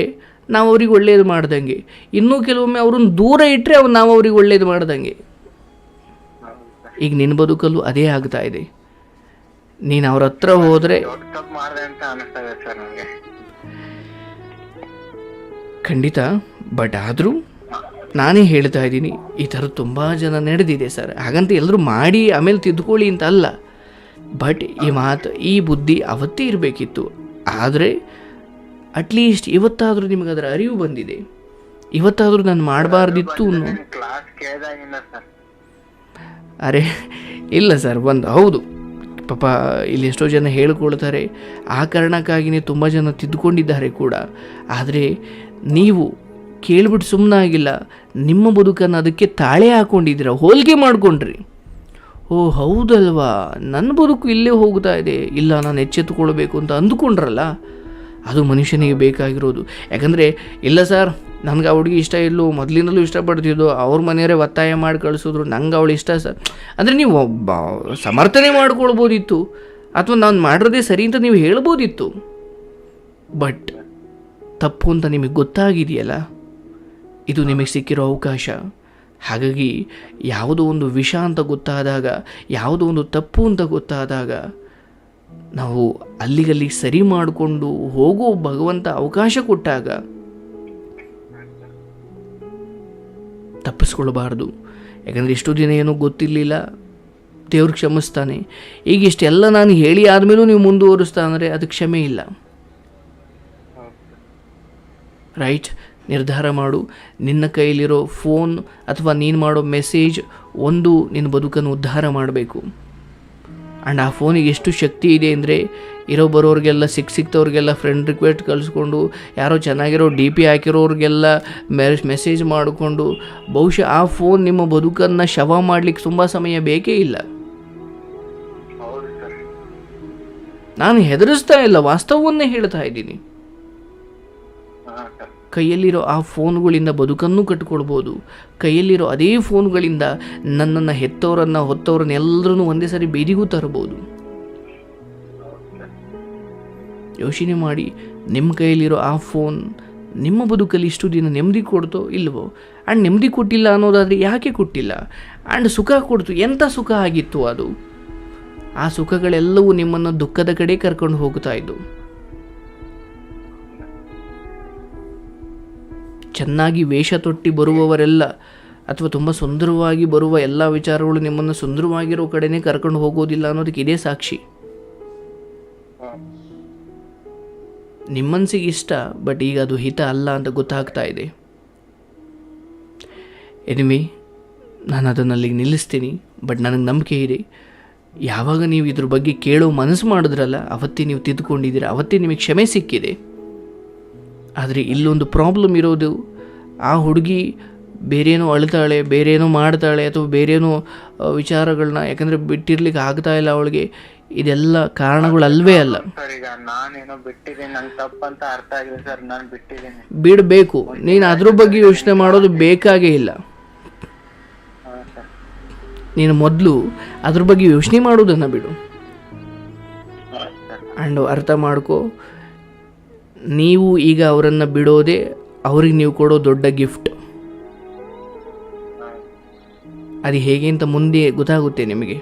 ನಾವು ಅವ್ರಿಗೆ ಒಳ್ಳೇದು ಮಾಡ್ದಂಗೆ, ಇನ್ನೂ ಕೆಲವೊಮ್ಮೆ ಅವ್ರನ್ನ ದೂರ ಇಟ್ಟರೆ ನಾವು ಅವ್ರಿಗೆ ಒಳ್ಳೇದು ಮಾಡ್ದಂಗೆ. ಹೌದು ಸರ್. ಈಗ ನಿನ್ನ ಬದುಕಲ್ಲೂ ಅದೇ ಆಗ್ತಾ ಇದೆ. ನೀನು ಅವ್ರ ಹತ್ರ ಹೋದರೆ ದೊಡ್ಡ ತಪ್ಪು ಮಾಡಿದೆ ಅಂತ ಅನಿಸ್ತದೆ ಸರ್ ನನಗೆ. ಖಂಡಿತ, ಬಟ್ ಆದರೂ ನಾನೇ ಹೇಳ್ತಾ ಇದ್ದೀನಿ, ಈ ಥರ ತುಂಬ ಜನ ನಡೆದಿದೆ ಸರ್. ಹಾಗಂತ ಎಲ್ಲರೂ ಮಾಡಿ ಆಮೇಲೆ ತಿದ್ದುಕೊಳ್ಳಿ ಅಂತ ಅಲ್ಲ, ಬಟ್ ಈ ಮಾತು ಈ ಬುದ್ಧಿ ಅವತ್ತೇ ಇರಬೇಕಿತ್ತು. ಆದರೆ ಅಟ್ಲೀಸ್ಟ್ ಇವತ್ತಾದರೂ ನಿಮಗೆ ಅದರ ಅರಿವು ಬಂದಿದೆ, ಇವತ್ತಾದರೂ ನಾನು ಮಾಡಬಾರ್ದಿತ್ತು ಅನ್ನೋ. ಕ್ಲಾಸ್ ಕೇಳಿದಾಗಿಂದ ಸರ್. ಅರೆ ಇಲ್ಲ ಸರ್, ಹೌದು ಪಾಪ ಇಲ್ಲಿ ಎಷ್ಟೋ ಜನ ಹೇಳ್ಕೊಳ್ತಾರೆ, ಆ ಕಾರಣಕ್ಕಾಗಿಯೇ ತುಂಬ ಜನ ತಿದ್ದುಕೊಂಡಿದ್ದಾರೆ ಕೂಡ. ಆದರೆ ನೀವು ಕೇಳ್ಬಿಟ್ಟು ಸುಮ್ಮನಾಗಿಲ್ಲ, ನಿಮ್ಮ ಬದುಕನ್ನು ಅದಕ್ಕೆ ತಾಳೆ ಹಾಕ್ಕೊಂಡಿದ್ದೀರ, ಹೋಲಿಕೆ ಮಾಡಿಕೊಂಡ್ರಿ. ಓ ಹೌದಲ್ವಾ, ನನ್ನ ಬದುಕು ಇಲ್ಲೇ ಹೋಗ್ತಾ ಇದೆ, ಇಲ್ಲ ನಾನು ಎಚ್ಚೆತ್ತುಕೊಳ್ಬೇಕು ಅಂತ ಅಂದುಕೊಂಡ್ರಲ್ಲ, ಅದು ಮನುಷ್ಯನಿಗೆ ಬೇಕಾಗಿರೋದು. ಯಾಕಂದರೆ ಇಲ್ಲ ಸರ್, ನನಗೆ ಆ ಹುಡುಗಿ ಇಷ್ಟ ಇಲ್ಲೋ, ಮೊದಲಿಂದಲೂ ಇಷ್ಟಪಡ್ತಿದ್ದೋ, ಅವ್ರ ಮನೆಯವರೇ ಒತ್ತಾಯ ಮಾಡಿ ಕಳಿಸಿದ್ರು, ನಂಗೆ ಅವಳು ಇಷ್ಟ ಸರ್ ಅಂದರೆ ನೀವು ಸಮರ್ಥನೆ ಮಾಡ್ಕೊಳ್ಬೋದಿತ್ತು, ಅಥವಾ ನಾನು ಮಾಡಿರೋದೇ ಸರಿ ಅಂತ ನೀವು ಹೇಳ್ಬೋದಿತ್ತು. ಬಟ್ ತಪ್ಪು ಅಂತ ನಿಮಗೆ ಗೊತ್ತಾಗಿದೆಯಲ್ಲ, ಇದು ನಿಮಗೆ ಸಿಕ್ಕಿರೋ ಅವಕಾಶ. ಹಾಗಾಗಿ ಯಾವುದೋ ಒಂದು ವಿಷ ಅಂತ ಗೊತ್ತಾದಾಗ, ಯಾವುದೋ ಒಂದು ತಪ್ಪು ಅಂತ ಗೊತ್ತಾದಾಗ ನಾವು ಅಲ್ಲಿಗಲ್ಲಿ ಸರಿ ಮಾಡಿಕೊಂಡು ಹೋಗೋ ಭಗವಂತ ಅವಕಾಶ ಕೊಟ್ಟಾಗ ತಪ್ಪಿಸ್ಕೊಳ್ಬಾರ್ದು. ಯಾಕಂದರೆ ಎಷ್ಟು ದಿನ ಏನೋ ಗೊತ್ತಿರಲಿಲ್ಲ, ದೇವ್ರು ಕ್ಷಮಿಸ್ತಾನೆ. ಈಗ ಇಷ್ಟೆಲ್ಲ ನಾನು ಹೇಳಿ ಆದಮೇಲೂ ನೀವು ಮುಂದುವರಿಸ್ತಾ ಅಂದರೆ ಅದು ಕ್ಷಮೆ ಇಲ್ಲ. ರೈಟ್? ನಿರ್ಧಾರ ಮಾಡು. ನಿನ್ನ ಕೈಲಿರೋ ಫೋನ್ ಅಥವಾ ನೀನು ಮಾಡೋ ಮೆಸೇಜ್ ಒಂದು ನಿನ್ನ ಬದುಕನ್ನು ಉದ್ಧಾರ ಮಾಡಬೇಕು. ಆ್ಯಂಡ್ ಆ ಫೋನಿಗೆ ಎಷ್ಟು ಶಕ್ತಿ ಇದೆ ಅಂದರೆ, ಇರೋ ಬರೋರಿಗೆಲ್ಲ ಸಿಕ್ತವ್ರಿಗೆಲ್ಲ ಫ್ರೆಂಡ್ ರಿಕ್ವೆಸ್ಟ್ ಕಳಿಸ್ಕೊಂಡು, ಯಾರೋ ಚೆನ್ನಾಗಿರೋ DP ಹಾಕಿರೋರಿಗೆಲ್ಲ ಮೆಸೇಜ್ ಮಾಡಿಕೊಂಡು, ಬಹುಶಃ ಆ ಫೋನ್ ನಿಮ್ಮ ಬದುಕನ್ನು ಶವ ಮಾಡಲಿಕ್ಕೆ ತುಂಬ ಸಮಯ ಬೇಕೇ ಇಲ್ಲ. ನಾನು ಹೆದರಿಸ್ತಾ ಇಲ್ಲ, ವಾಸ್ತವವನ್ನೇ ಹೇಳ್ತಾ ಇದ್ದೀನಿ. ಕೈಯಲ್ಲಿರೋ ಆ ಫೋನ್ಗಳಿಂದ ಬದುಕನ್ನು ಕಟ್ಕೊಳ್ಬೋದು. ಕೈಯಲ್ಲಿರೋ ಅದೇ ಫೋನ್ಗಳಿಂದ ನನ್ನನ್ನು ಹೆತ್ತವರನ್ನು ಹೊತ್ತವರನ್ನ ಎಲ್ಲರನ್ನೂ ಒಂದೇ ಸರಿ ಬೀದಿಗೂ ತರಬಹುದು. ಯೋಚನೆ ಮಾಡಿ, ನಿಮ್ಮ ಕೈಯಲ್ಲಿರೋ ಆ ಫೋನ್ ನಿಮ್ಮ ಬದುಕಲ್ಲಿ ಇಷ್ಟು ದಿನ ನೆಮ್ಮದಿ ಕೊಡ್ತೋ ಇಲ್ವೋ? ಆ್ಯಂಡ್ ನೆಮ್ಮದಿ ಕೊಟ್ಟಿಲ್ಲ ಅನ್ನೋದಾದರೆ ಯಾಕೆ ಕೊಟ್ಟಿಲ್ಲ? ಆ್ಯಂಡ್ ಸುಖ ಕೊಡ್ತು, ಎಂಥ ಸುಖ ಆಗಿತ್ತು ಅದು? ಆ ಸುಖಗಳೆಲ್ಲವೂ ನಿಮ್ಮನ್ನು ದುಃಖದ ಕಡೆ ಕರ್ಕೊಂಡು ಹೋಗ್ತಾ ಇದ್ದು. ಚೆನ್ನಾಗಿ ವೇಷ ತೊಟ್ಟಿ ಬರುವವರೆಲ್ಲ, ಅಥವಾ ತುಂಬ ಸುಂದರವಾಗಿ ಬರುವ ಎಲ್ಲ ವಿಚಾರಗಳು ನಿಮ್ಮನ್ನು ಸುಂದರವಾಗಿರೋ ಕಡೆನೇ ಕರ್ಕೊಂಡು ಹೋಗೋದಿಲ್ಲ ಅನ್ನೋದಕ್ಕೆ ಇದೇ ಸಾಕ್ಷಿ. ನಿಮ್ಮ ಮನಸ್ಸಿಗೆ ಇಷ್ಟ, ಬಟ್ ಈಗ ಅದು ಹಿತ ಅಲ್ಲ ಅಂತ ಗೊತ್ತಾಗ್ತಾ ಇದೆ. ಎನಿವೆ, ನಾನು ಅದನ್ನು ಅಲ್ಲಿಗೆ ನಿಲ್ಲಿಸ್ತೀನಿ. ಬಟ್ ನನಗೆ ನಂಬಿಕೆ ಇದೆ, ಯಾವಾಗ ನೀವು ಇದ್ರ ಬಗ್ಗೆ ಕೇಳೋ ಮನಸ್ಸು ಮಾಡಿದ್ರಲ್ಲ, ಅವತ್ತೇ ನೀವು ತಿದ್ದುಕೊಂಡಿದ್ದೀರ, ಅವತ್ತೇ ನಿಮಗೆ ಕ್ಷಮೆ ಸಿಕ್ಕಿದೆ. ಆದರೆ ಇಲ್ಲೊಂದು ಪ್ರಾಬ್ಲಮ್ ಇರೋದು, ಆ ಹುಡುಗಿ ಬೇರೇನೋ ಅಳ್ತಾಳೆ, ಬೇರೇನೋ ಮಾಡ್ತಾಳೆ, ಅಥವಾ ಬೇರೇನೋ ವಿಚಾರಗಳನ್ನ ಯಾಕಂದರೆ ಬಿಟ್ಟಿರ್ಲಿಕ್ಕೆ ಆಗ್ತಾ ಇಲ್ಲ ಅವಳಿಗೆ, ಇದೆಲ್ಲ ಕಾರಣಗಳು ಅಲ್ವೇ ಅಲ್ಲ. ಬಿಡಬೇಕು, ನೀನು ಅದ್ರ ಬಗ್ಗೆ ಯೋಚನೆ ಮಾಡೋದು ಬೇಕಾಗೇ ಇಲ್ಲ. ನೀನು ಮೊದಲು ಅದ್ರ ಬಗ್ಗೆ ಯೋಚನೆ ಮಾಡೋದನ್ನು ಬಿಡು. ಆ್ಯಂಡ್ ಅರ್ಥ ಮಾಡ್ಕೋ, ನೀವು ಈಗ ಅವರನ್ನು ಬಿಡೋದೇ ಅವ್ರಿಗೆ ನೀವು ಕೊಡೋ ದೊಡ್ಡ ಗಿಫ್ಟ್. ಅದು ಹೇಗೆ ಅಂತ ಮುಂದೆ ಗೊತ್ತಾಗುತ್ತೆ ನಿಮಗೆ.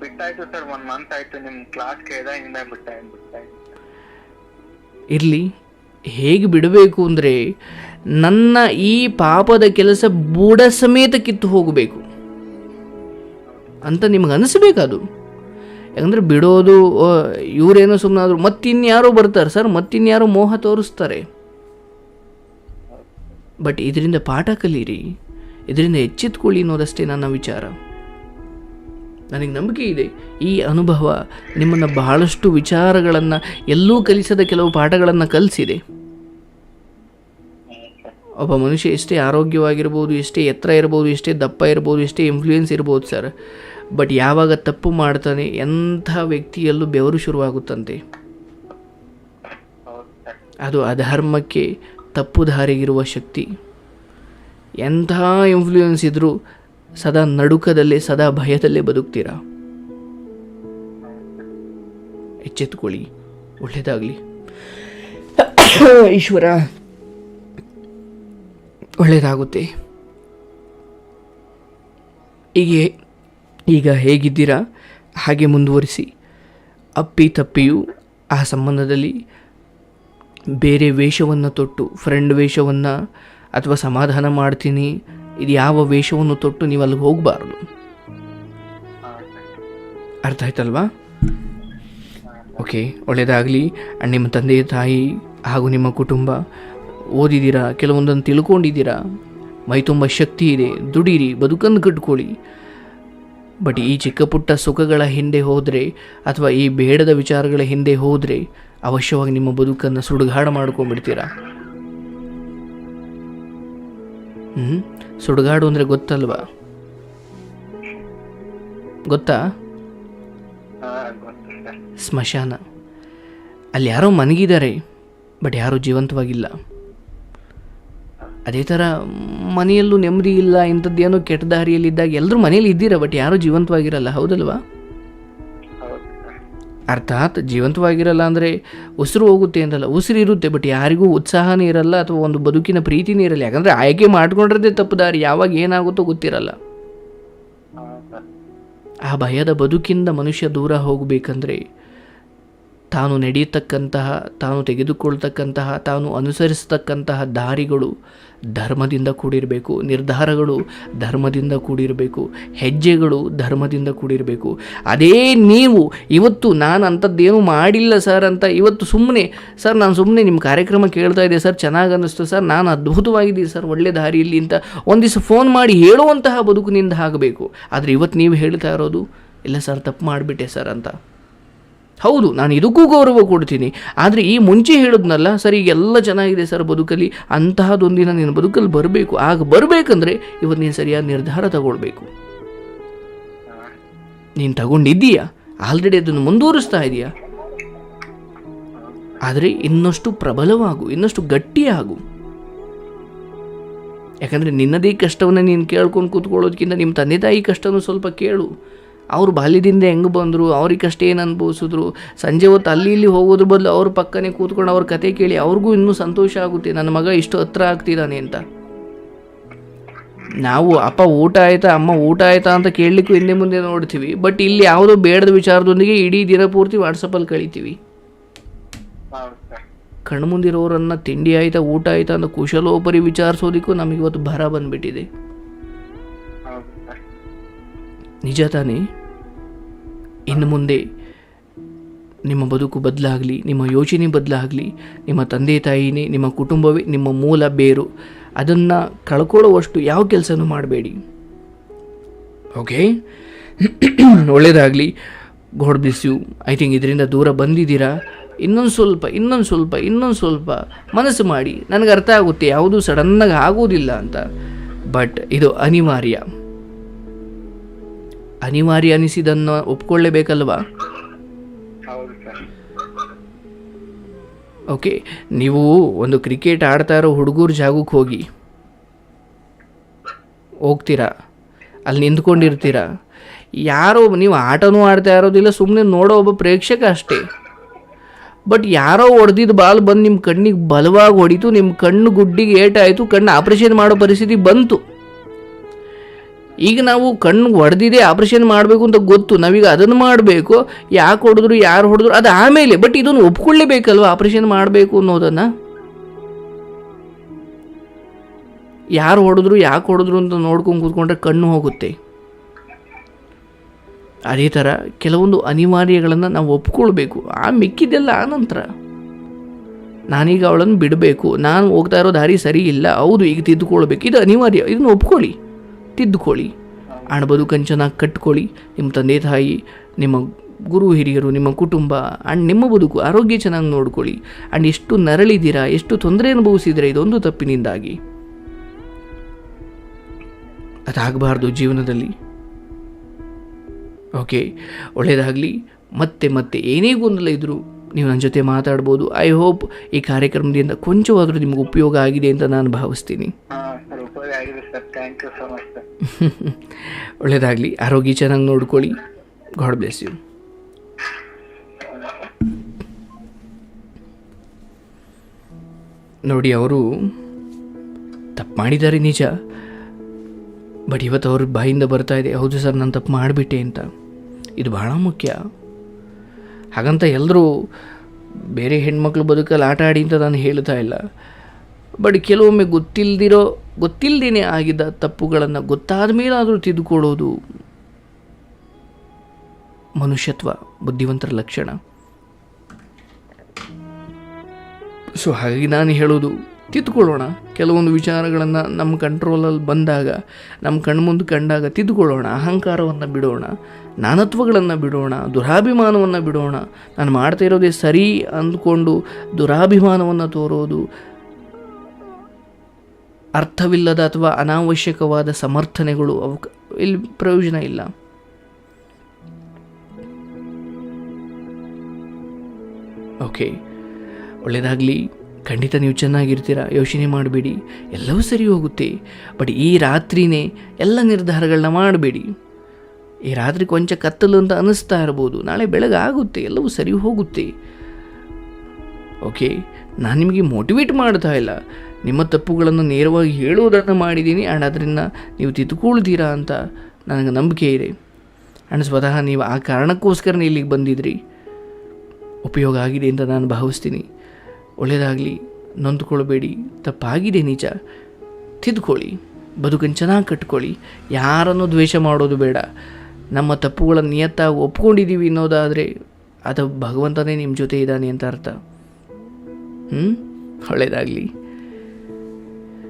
ಬಿಟ್ಟಾಯ್ತು ಸರ್, 1 ಮಂತ್ ಆಯ್ತು. ನಿಮ್ ಕ್ಲಾಸ್ ಕೇಳಿದಾಗಿಂದ ಬಿಟ್ಟಾಯ್ತು. ಇರಲಿ, ಹೇಗೆ ಬಿಡಬೇಕು ಅಂದರೆ ನನ್ನ ಈ ಪಾಪದ ಕೆಲಸ ಬುಡ ಸಮೇತ ಕಿತ್ತು ಹೋಗಬೇಕು ಅಂತ ನಿಮ್ಗೆ ಅನಿಸ್ಬೇಕದು. ಯಾಕಂದರೆ ಬಿಡೋದು ಇವರೇನೋ ಸುಮ್ಮನಾದ್ರು ಮತ್ತಿನ್ಯಾರೋ ಬರ್ತಾರೆ ಸರ್, ಮತ್ತಿನ್ಯಾರೋ ಮೋಹ ತೋರಿಸ್ತಾರೆ. ಬಟ್ ಇದರಿಂದ ಪಾಠ ಕಲೀರಿ, ಇದರಿಂದ ಎಚ್ಚೆತ್ಕೊಳ್ಳಿ ಅನ್ನೋದಷ್ಟೇ ನನ್ನ ವಿಚಾರ. ನನಗೆ ನಂಬಿಕೆ ಇದೆ ಈ ಅನುಭವ ನಿಮ್ಮನ್ನು ಬಹಳಷ್ಟು ವಿಚಾರಗಳನ್ನು, ಎಲ್ಲೂ ಕಲಿಸದ ಕೆಲವು ಪಾಠಗಳನ್ನು ಕಲಿಸಿದೆ. ಒಬ್ಬ ಮನುಷ್ಯ ಎಷ್ಟೇ ಆರೋಗ್ಯವಾಗಿರ್ಬೋದು, ಎಷ್ಟೇ ಎತ್ತರ ಇರ್ಬೋದು, ಎಷ್ಟೇ ದಪ್ಪ ಇರ್ಬೋದು, ಎಷ್ಟೇ ಇನ್ಫ್ಲೂಯೆನ್ಸ್ ಇರ್ಬೋದು ಸರ್, ಬಟ್ ಯಾವಾಗ ತಪ್ಪು ಮಾಡ್ತಾನೆ ಎಂಥ ವ್ಯಕ್ತಿಯಲ್ಲೂ ಬೆವರು ಶುರುವಾಗುತ್ತಂತೆ. ಅದು ಅಧರ್ಮಕ್ಕೆ, ತಪ್ಪು ದಾರಿಗಿರುವ ಶಕ್ತಿ. ಎಂಥ ಇನ್ಫ್ಲೂಯೆನ್ಸ್ ಇದ್ದರೂ ಸದಾ ನಡುಕದಲ್ಲೇ, ಸದಾ ಭಯದಲ್ಲೇ ಬದುಕ್ತೀರಾ. ಎಚ್ಚೆತ್ತುಕೊಳ್ಳಿ, ಒಳ್ಳೆಯದಾಗಲಿ. ಈಶ್ವರ, ಒಳ್ಳೆಯದಾಗುತ್ತೆ. ಈಗ ಹೇಗಿದ್ದೀರಾ ಹಾಗೆ ಮುಂದುವರಿಸಿ. ಅಪ್ಪಿ ತಪ್ಪಿಯೂ ಆ ಸಂಬಂಧದಲ್ಲಿ ಬೇರೆ ವೇಷವನ್ನು ತೊಟ್ಟು, ಫ್ರೆಂಡ್ ವೇಷವನ್ನು ಅಥವಾ ಸಮಾಧಾನ ಮಾಡ್ತೀನಿ ಇದು ಯಾವ ವೇಷವನ್ನು ತೊಟ್ಟು ನೀವು ಅಲ್ಲಿಗೆ ಹೋಗಬಾರ್ದು. ಅರ್ಥ ಆಯ್ತಲ್ವಾ? ಓಕೆ, ಒಳ್ಳೆಯದಾಗಲಿ. ನಿಮ್ಮ ತಂದೆ ತಾಯಿ ಹಾಗೂ ನಿಮ್ಮ ಕುಟುಂಬ ಓದಿದ್ದೀರಾ, ಕೆಲವೊಂದನ್ನು ತಿಳ್ಕೊಂಡಿದ್ದೀರಾ, ಮೈ ತುಂಬ ಶಕ್ತಿ ಇದೆ, ದುಡೀರಿ, ಬದುಕನ್ನು ಕಟ್ಕೊಳ್ಳಿ. ಬಟ್ ಈ ಚಿಕ್ಕ ಪುಟ್ಟ ಸುಖಗಳ ಹಿಂದೆ ಹೋದರೆ ಅಥವಾ ಈ ಬೇಡದ ವಿಚಾರಗಳ ಹಿಂದೆ ಹೋದರೆ ಅವಶ್ಯವಾಗಿ ನಿಮ್ಮ ಬದುಕನ್ನು ಸುಡುಗಾಡು ಮಾಡ್ಕೊಂಡ್ಬಿಡ್ತೀರಾ. ಸುಡುಗಾಡು ಅಂದರೆ ಗೊತ್ತಲ್ವಾ? ಗೊತ್ತಾ? ಸ್ಮಶಾನ. ಅಲ್ಲಿ ಯಾರೋ ಮನಗಿದ್ದಾರೆ, ಬಟ್ ಯಾರೂ ಜೀವಂತವಾಗಿಲ್ಲ. ಅದೇ ಥರ ಮನೆಯಲ್ಲೂ ನೆಮ್ಮದಿ ಇಲ್ಲ, ಇಂಥದ್ದೇನೋ ಕೆಟ್ಟ ದಾರಿಯಲ್ಲಿದ್ದಾಗ ಎಲ್ಲರೂ ಮನೇಲಿ ಇದ್ದೀರಾ, ಬಟ್ ಯಾರೂ ಜೀವಂತವಾಗಿರಲ್ಲ. ಹೌದಲ್ವಾ? ಅರ್ಥಾತ್ ಜೀವಂತವಾಗಿರಲ್ಲ ಅಂದರೆ ಉಸಿರು ಹೋಗುತ್ತೆ ಅಂತಲ್ಲ, ಉಸಿರು ಇರುತ್ತೆ, ಬಟ್ ಯಾರಿಗೂ ಉತ್ಸಾಹನೇ ಇರಲ್ಲ ಅಥವಾ ಒಂದು ಬದುಕಿನ ಪ್ರೀತಿನೇ ಇರಲ್ಲ. ಯಾಕಂದರೆ ಆಯ್ಕೆ ಮಾಡ್ಕೊಂಡಿರೋದೇ ತಪ್ಪು ದಾರಿ, ಯಾವಾಗ ಏನಾಗುತ್ತೋ ಗೊತ್ತಿರಲ್ಲ. ಆ ಭಯದ ಬದುಕಿಂದ ಮನುಷ್ಯ ದೂರ ಹೋಗಬೇಕಂದ್ರೆ ತಾನು ನಡೆಯತಕ್ಕಂತಹ, ತಾನು ತೆಗೆದುಕೊಳ್ತಕ್ಕಂತಹ, ತಾನು ಅನುಸರಿಸತಕ್ಕಂತಹ ದಾರಿಗಳು ಧರ್ಮದಿಂದ ಕೂಡಿರಬೇಕು, ನಿರ್ಧಾರಗಳು ಧರ್ಮದಿಂದ ಕೂಡಿರಬೇಕು, ಹೆಜ್ಜೆಗಳು ಧರ್ಮದಿಂದ ಕೂಡಿರಬೇಕು. ಅದೇ ನೀವು ಇವತ್ತು ನಾನು ಅಂಥದ್ದೇನು ಮಾಡಿಲ್ಲ ಸರ್ ಅಂತ ಇವತ್ತು ಸುಮ್ಮನೆ ಸರ್ ನಾನು ಸುಮ್ಮನೆ ನಿಮ್ಮ ಕಾರ್ಯಕ್ರಮ ಕೇಳ್ತಾ ಇದ್ದೆ ಸರ್, ಚೆನ್ನಾಗಿ ಅನ್ನಿಸ್ತು ಸರ್, ನಾನು ಅದ್ಭುತವಾಗಿದ್ದೀನಿ ಸರ್, ಒಳ್ಳೆ ದಾರಿಯಲ್ಲಿ ಅಂತ ಒಂದು ದಿವಸ ಫೋನ್ ಮಾಡಿ ಹೇಳುವಂತಹ ಬದುಕಿನಿಂದ ಆಗಬೇಕು. ಆದರೆ ಇವತ್ತು ನೀವು ಹೇಳ್ತಾ ಇರೋದು ಇಲ್ಲ ಸರ್ ತಪ್ಪು ಮಾಡಿಬಿಟ್ಟೆ ಸರ್ ಅಂತ. ಹೌದು, ನಾನು ಇದಕ್ಕೂ ಗೌರವ ಕೊಡ್ತೀನಿ. ಆದರೆ ಈ ಮುಂಚೆ ಹೇಳಿದ್ನಲ್ಲ ಸರ್, ಈಗೆಲ್ಲ ಚೆನ್ನಾಗಿದೆ ಸರ್ ಬದುಕಲ್ಲಿ, ಅಂತಹದೊಂದಿನ ನೀನು ಬದುಕಲ್ಲಿ ಬರಬೇಕು. ಆಗ ಬರಬೇಕಂದ್ರೆ ಇವತ್ತು ನೀನು ಸರಿಯಾದ ನಿರ್ಧಾರ ತಗೊಳ್ಬೇಕು. ನೀನು ತಗೊಂಡಿದ್ದೀಯಾ, ಆಲ್ರೆಡಿ ಅದನ್ನು ಮುಂದುವರಿಸ್ತಾ ಇದೆಯಾ, ಆದರೆ ಇನ್ನಷ್ಟು ಪ್ರಬಲವಾಗು, ಇನ್ನಷ್ಟು ಗಟ್ಟಿಯಾಗು. ಯಾಕಂದರೆ ನಿನ್ನದೇ ಕಷ್ಟವನ್ನು ನೀನು ಕೇಳ್ಕೊಂಡು ಕೂತ್ಕೊಳ್ಳೋದಕ್ಕಿಂತ ನಿಮ್ಮ ತಂದೆ ತಾಯಿ ಕಷ್ಟನೂ ಸ್ವಲ್ಪ ಕೇಳು. ಅವರು ಬಾಲ್ಯದಿಂದ ಹೆಂಗೆ ಬಂದರು, ಅವ್ರಿಗೆ ಕಷ್ಟ ಏನು ಅನುಭವಿಸಿದ್ರು, ಸಂಜೆ ಹೊತ್ತು ಅಲ್ಲಿ ಇಲ್ಲಿ ಹೋಗೋದ್ರ ಬದಲು ಅವ್ರ ಪಕ್ಕನೇ ಕೂತ್ಕೊಂಡು ಅವ್ರ ಕತೆ ಕೇಳಿ ಅವ್ರಿಗೂ ಇನ್ನೂ ಸಂತೋಷ ಆಗುತ್ತೆ, ನನ್ನ ಮಗ ಇಷ್ಟು ಹತ್ರ ಆಗ್ತಿದ್ದಾನೆ ಅಂತ. ನಾವು ಅಪ್ಪ ಊಟ ಆಯಿತಾ, ಅಮ್ಮ ಊಟ ಆಯಿತಾ ಅಂತ ಕೇಳಲಿಕ್ಕೂ ಹಿಂದೆ ಮುಂದೆ ನೋಡ್ತೀವಿ, ಬಟ್ ಇಲ್ಲಿ ಯಾವುದೋ ಬೇಡದ ವಿಚಾರದೊಂದಿಗೆ ಇಡೀ ದಿನ ಪೂರ್ತಿ ವಾಟ್ಸಪ್ಪಲ್ಲಿ ಕಳಿತೀವಿ. ಕಣ್ಣು ಮುಂದಿರೋರನ್ನು ತಿಂಡಿ ಆಯಿತಾ, ಊಟ ಆಯಿತಾ ಅಂತ ಕುಶಲೋಪರಿ ವಿಚಾರಿಸೋದಕ್ಕೂ ನಮಗಿವತ್ತು ಭಾರ ಬಂದುಬಿಟ್ಟಿದೆ. ನಿಜ ತಾನೇ? ಇನ್ನು ಮುಂದೆ ನಿಮ್ಮ ಬದುಕು ಬದಲಾಗಲಿ, ನಿಮ್ಮ ಯೋಚನೆ ಬದಲಾಗಲಿ. ನಿಮ್ಮ ತಂದೆ ತಾಯಿನೇ, ನಿಮ್ಮ ಕುಟುಂಬವೇ ನಿಮ್ಮ ಮೂಲ ಬೇರು. ಅದನ್ನು ಕಳ್ಕೊಳ್ಳುವಷ್ಟು ಯಾವ ಕೆಲಸನೂ ಮಾಡಬೇಡಿ. ಓಕೆ, ಒಳ್ಳೆಯದಾಗಲಿ. God bless you. I think ಇದರಿಂದ ದೂರ ಬಂದಿದ್ದೀರಾ. ಇನ್ನೊಂದು ಸ್ವಲ್ಪ ಮನಸ್ಸು ಮಾಡಿ. ನನಗೆ ಅರ್ಥ ಆಗುತ್ತೆ ಯಾವುದೂ ಸಡನ್ನಾಗಿ ಆಗೋದಿಲ್ಲ ಅಂತ, ಬಟ್ ಇದು ಅನಿವಾರ್ಯ ಅನಿಸಿದನ್ನು ಒಪ್ಕೊಳ್ಳೇಬೇಕಲ್ವಾ? ಓಕೆ, ನೀವು ಒಂದು ಕ್ರಿಕೆಟ್ ಆಡ್ತಾ ಇರೋ ಹುಡುಗರ ಜಾಗಕ್ಕೆ ಹೋಗ್ತೀರಾ, ಅಲ್ಲಿ ನಿಂತ್ಕೊಂಡಿರ್ತೀರಾ. ಯಾರೋ ನೀವು ಆಟನೂ ಆಡ್ತಾ ಇರೋದಿಲ್ಲ, ಸುಮ್ಮನೆ ನೋಡೋ ಒಬ್ಬ ಪ್ರೇಕ್ಷಕ ಅಷ್ಟೇ. ಬಟ್ ಯಾರೋ ಹೊಡೆದಿದ್ದು ಬಾಲ್ ಬಂದು ನಿಮ್ಮ ಕಣ್ಣಿಗೆ ಬಲವಾಗಿ ಹೊಡಿತು, ನಿಮ್ಮ ಕಣ್ಣು ಗುಡ್ಡಿಗೆ ಏಟಾಯಿತು, ಕಣ್ಣು ಆಪರೇಷನ್ ಮಾಡೋ ಪರಿಸ್ಥಿತಿ ಬಂತು. ಈಗ ನಾವು ಕಣ್ಣು ಹೊಡೆದಿದೆ ಆಪ್ರೇಷನ್ ಮಾಡಬೇಕು ಅಂತ ಗೊತ್ತು, ನಾವೀಗ ಅದನ್ನು ಮಾಡಬೇಕು. ಯಾಕೆ ಹೊಡೆದ್ರು ಯಾರು ಹೊಡೆದ್ರು ಅದು ಆಮೇಲೆ, ಬಟ್ ಇದನ್ನು ಒಪ್ಕೊಳ್ಳೇಬೇಕಲ್ವ ಆಪ್ರೇಷನ್ ಮಾಡಬೇಕು ಅನ್ನೋದನ್ನು. ಯಾರು ಹೊಡೆದ್ರು ಯಾಕೆ ಹೊಡೆದ್ರು ಅಂತ ನೋಡ್ಕೊಂಡು ಕೂತ್ಕೊಂಡ್ರೆ ಕಣ್ಣು ಹೋಗುತ್ತೆ. ಅದೇ ಥರ ಕೆಲವೊಂದು ಅನಿವಾರ್ಯಗಳನ್ನು ನಾವು ಒಪ್ಕೊಳ್ಬೇಕು. ಮಿಕ್ಕಿದ್ದೆಲ್ಲ ಆ ನಂತರ. ನಾನೀಗ ಅವಳನ್ನು ಬಿಡಬೇಕು, ನಾನು ಹೋಗ್ತಾ ಇರೋ ದಾರಿ ಸರಿ ಇಲ್ಲ, ಹೌದು ಈಗ ತಿದ್ದುಕೊಳ್ಬೇಕು, ಇದು ಅನಿವಾರ್ಯ, ಇದನ್ನು ಒಪ್ಕೊಳ್ಳಿ, ತಿದ್ದುಕೊಳ್ಳಿ. ಬದುಕನ್ನು ಚೆನ್ನಾಗಿ ಕಟ್ಕೊಳ್ಳಿ. ನಿಮ್ಮ ತಂದೆ ತಾಯಿ, ನಿಮ್ಮ ಗುರು ಹಿರಿಯರು, ನಿಮ್ಮ ಕುಟುಂಬ ಆ್ಯಂಡ್ ನಿಮ್ಮ ಬದುಕು ಆರೋಗ್ಯ ಚೆನ್ನಾಗಿ ನೋಡ್ಕೊಳ್ಳಿ. ಆ್ಯಂಡ್ ಎಷ್ಟು ನರಳಿದ್ದೀರಾ, ಎಷ್ಟು ತೊಂದರೆ ಅನುಭವಿಸಿದ್ದೀರಾ ಇದೊಂದು ತಪ್ಪಿನಿಂದಾಗಿ. ಅದಾಗಬಾರ್ದು ಜೀವನದಲ್ಲಿ. ಓಕೆ, ಒಳ್ಳೆಯದಾಗಲಿ. ಮತ್ತೆ ಏನೇ ಗೊಂದಲ ಇದ್ದರೂ ನೀವು ನನ್ನ ಜೊತೆ ಮಾತಾಡ್ಬೋದು. ಐ ಹೋಪ್ ಈ ಕಾರ್ಯಕ್ರಮದಿಂದ ಕೊಂಚವಾದರೂ ನಿಮ್ಗೆ ಉಪಯೋಗ ಆಗಿದೆ ಅಂತ ನಾನು ಭಾವಿಸ್ತೀನಿ. ಒಳ್ಳೆಯದಾಗಲಿ, ಆರೋಗ್ಯ ಚೆನ್ನಾಗಿ ನೋಡ್ಕೊಳ್ಳಿ. God bless you. ನೋಡಿ, ಅವರು ತಪ್ಪು ಮಾಡಿದ್ದಾರೆ ನಿಜ, ಬಟ್ ಇವತ್ತು ಅವ್ರ ಬಾಯಿಂದ ಬರ್ತಾ ಇದೆ, ಹೌದು ಸರ್ ನಾನು ತಪ್ಪು ಮಾಡಿಬಿಟ್ಟೆ ಅಂತ. ಇದು ಭಾಳ ಮುಖ್ಯ. ಹಾಗಂತ ಎಲ್ಲರೂ ಬೇರೆ ಹೆಣ್ಮಕ್ಳು ಬದುಕಲ್ಲಿ ಆಟ ಆಡಿ ಅಂತ ನಾನು ಹೇಳ್ತಾ ಇಲ್ಲ. ಬಟ್ ಕೆಲವೊಮ್ಮೆ ಗೊತ್ತಿಲ್ಲದೇನೆ ಆಗಿದ್ದ ತಪ್ಪುಗಳನ್ನು ಗೊತ್ತಾದ ಮೇಲಾದರೂ ತಿದ್ದುಕೊಳ್ಳೋದು ಮನುಷ್ಯತ್ವ, ಬುದ್ಧಿವಂತರ ಲಕ್ಷಣ. ಸೊ ಹಾಗಾಗಿ ನಾನು ಹೇಳೋದು, ತಿದ್ದುಕೊಳ್ಳೋಣ. ಕೆಲವೊಂದು ವಿಚಾರಗಳನ್ನು ನಮ್ಮ ಕಂಟ್ರೋಲಲ್ಲಿ ಬಂದಾಗ, ನಮ್ಮ ಕಣ್ಮುಂದೆ ಕಂಡಾಗ ತಿದ್ದುಕೊಳ್ಳೋಣ. ಅಹಂಕಾರವನ್ನು ಬಿಡೋಣ, ನಾನತ್ವಗಳನ್ನು ಬಿಡೋಣ, ದುರಾಭಿಮಾನವನ್ನು ಬಿಡೋಣ. ನಾನು ಮಾಡ್ತಾ ಇರೋದೇ ಸರಿ ಅಂದ್ಕೊಂಡು ದುರಾಭಿಮಾನವನ್ನು ತೋರೋದು, ಅರ್ಥವಿಲ್ಲದ ಅಥವಾ ಅನಾವಶ್ಯಕವಾದ ಸಮರ್ಥನೆಗಳು ಇಲ್ಲಿ ಪ್ರಯೋಜನ ಇಲ್ಲ. ಓಕೆ, ಒಳ್ಳೆಯದಾಗಲಿ. ಖಂಡಿತ ನೀವು ಚೆನ್ನಾಗಿರ್ತೀರ, ಯೋಚನೆ ಮಾಡಬೇಡಿ, ಎಲ್ಲವೂ ಸರಿ ಹೋಗುತ್ತೆ. ಬಟ್ ಈ ರಾತ್ರಿನೇ ಎಲ್ಲ ನಿರ್ಧಾರಗಳನ್ನ ಮಾಡಬೇಡಿ. ಈ ರಾತ್ರಿ ಕೊಂಚ ಕತ್ತಲು ಅಂತ ಅನ್ನಿಸ್ತಾ ಇರ್ಬೋದು, ನಾಳೆ ಬೆಳಗ್ಗೆ ಆಗುತ್ತೆ, ಎಲ್ಲವೂ ಸರಿ ಹೋಗುತ್ತೆ. ಓಕೆ, ನಾನು ನಿಮಗೆ ಮೋಟಿವೇಟ್ ಮಾಡ್ತಾ ಇಲ್ಲ, ನಿಮ್ಮ ತಪ್ಪುಗಳನ್ನು ನೇರವಾಗಿ ಹೇಳುವುದನ್ನು ಮಾಡಿದ್ದೀನಿ. ಆ್ಯಂಡ್ ಅದರಿಂದ ನೀವು ತಿದ್ದುಕೊಳ್ತೀರಾ ಅಂತ ನನಗೆ ನಂಬಿಕೆ ಇದೆ. ಆ್ಯಂಡ್ ಸ್ವತಃ ನೀವು ಆ ಕಾರಣಕ್ಕೋಸ್ಕರನೇ ಇಲ್ಲಿಗೆ ಬಂದಿದ್ರಿ. ಉಪಯೋಗ ಆಗಿದೆ ಅಂತ ನಾನು ಭಾವಿಸ್ತೀನಿ. ಒಳ್ಳೆಯದಾಗಲಿ, ನೊಂದುಕೊಳ್ಬೇಡಿ. ತಪ್ಪಾಗಿದೆ ನಿಜ, ತಿದ್ದುಕೊಳ್ಳಿ, ಬದುಕನ್ನು ಚೆನ್ನಾಗಿ ಕಟ್ಕೊಳ್ಳಿ. ಯಾರನ್ನು ದ್ವೇಷ ಮಾಡೋದು ಬೇಡ. ನಮ್ಮ ತಪ್ಪುಗಳನ್ನು ನಿಯತ್ತಾಗಿ ಒಪ್ಕೊಂಡಿದ್ದೀವಿ ಅನ್ನೋದಾದರೆ ಅದು ಭಗವಂತನೇ ನಿಮ್ಮ ಜೊತೆ ಇದ್ದಾನೆ ಅಂತ ಅರ್ಥ. ಒಳ್ಳೆಯದಾಗಲಿ.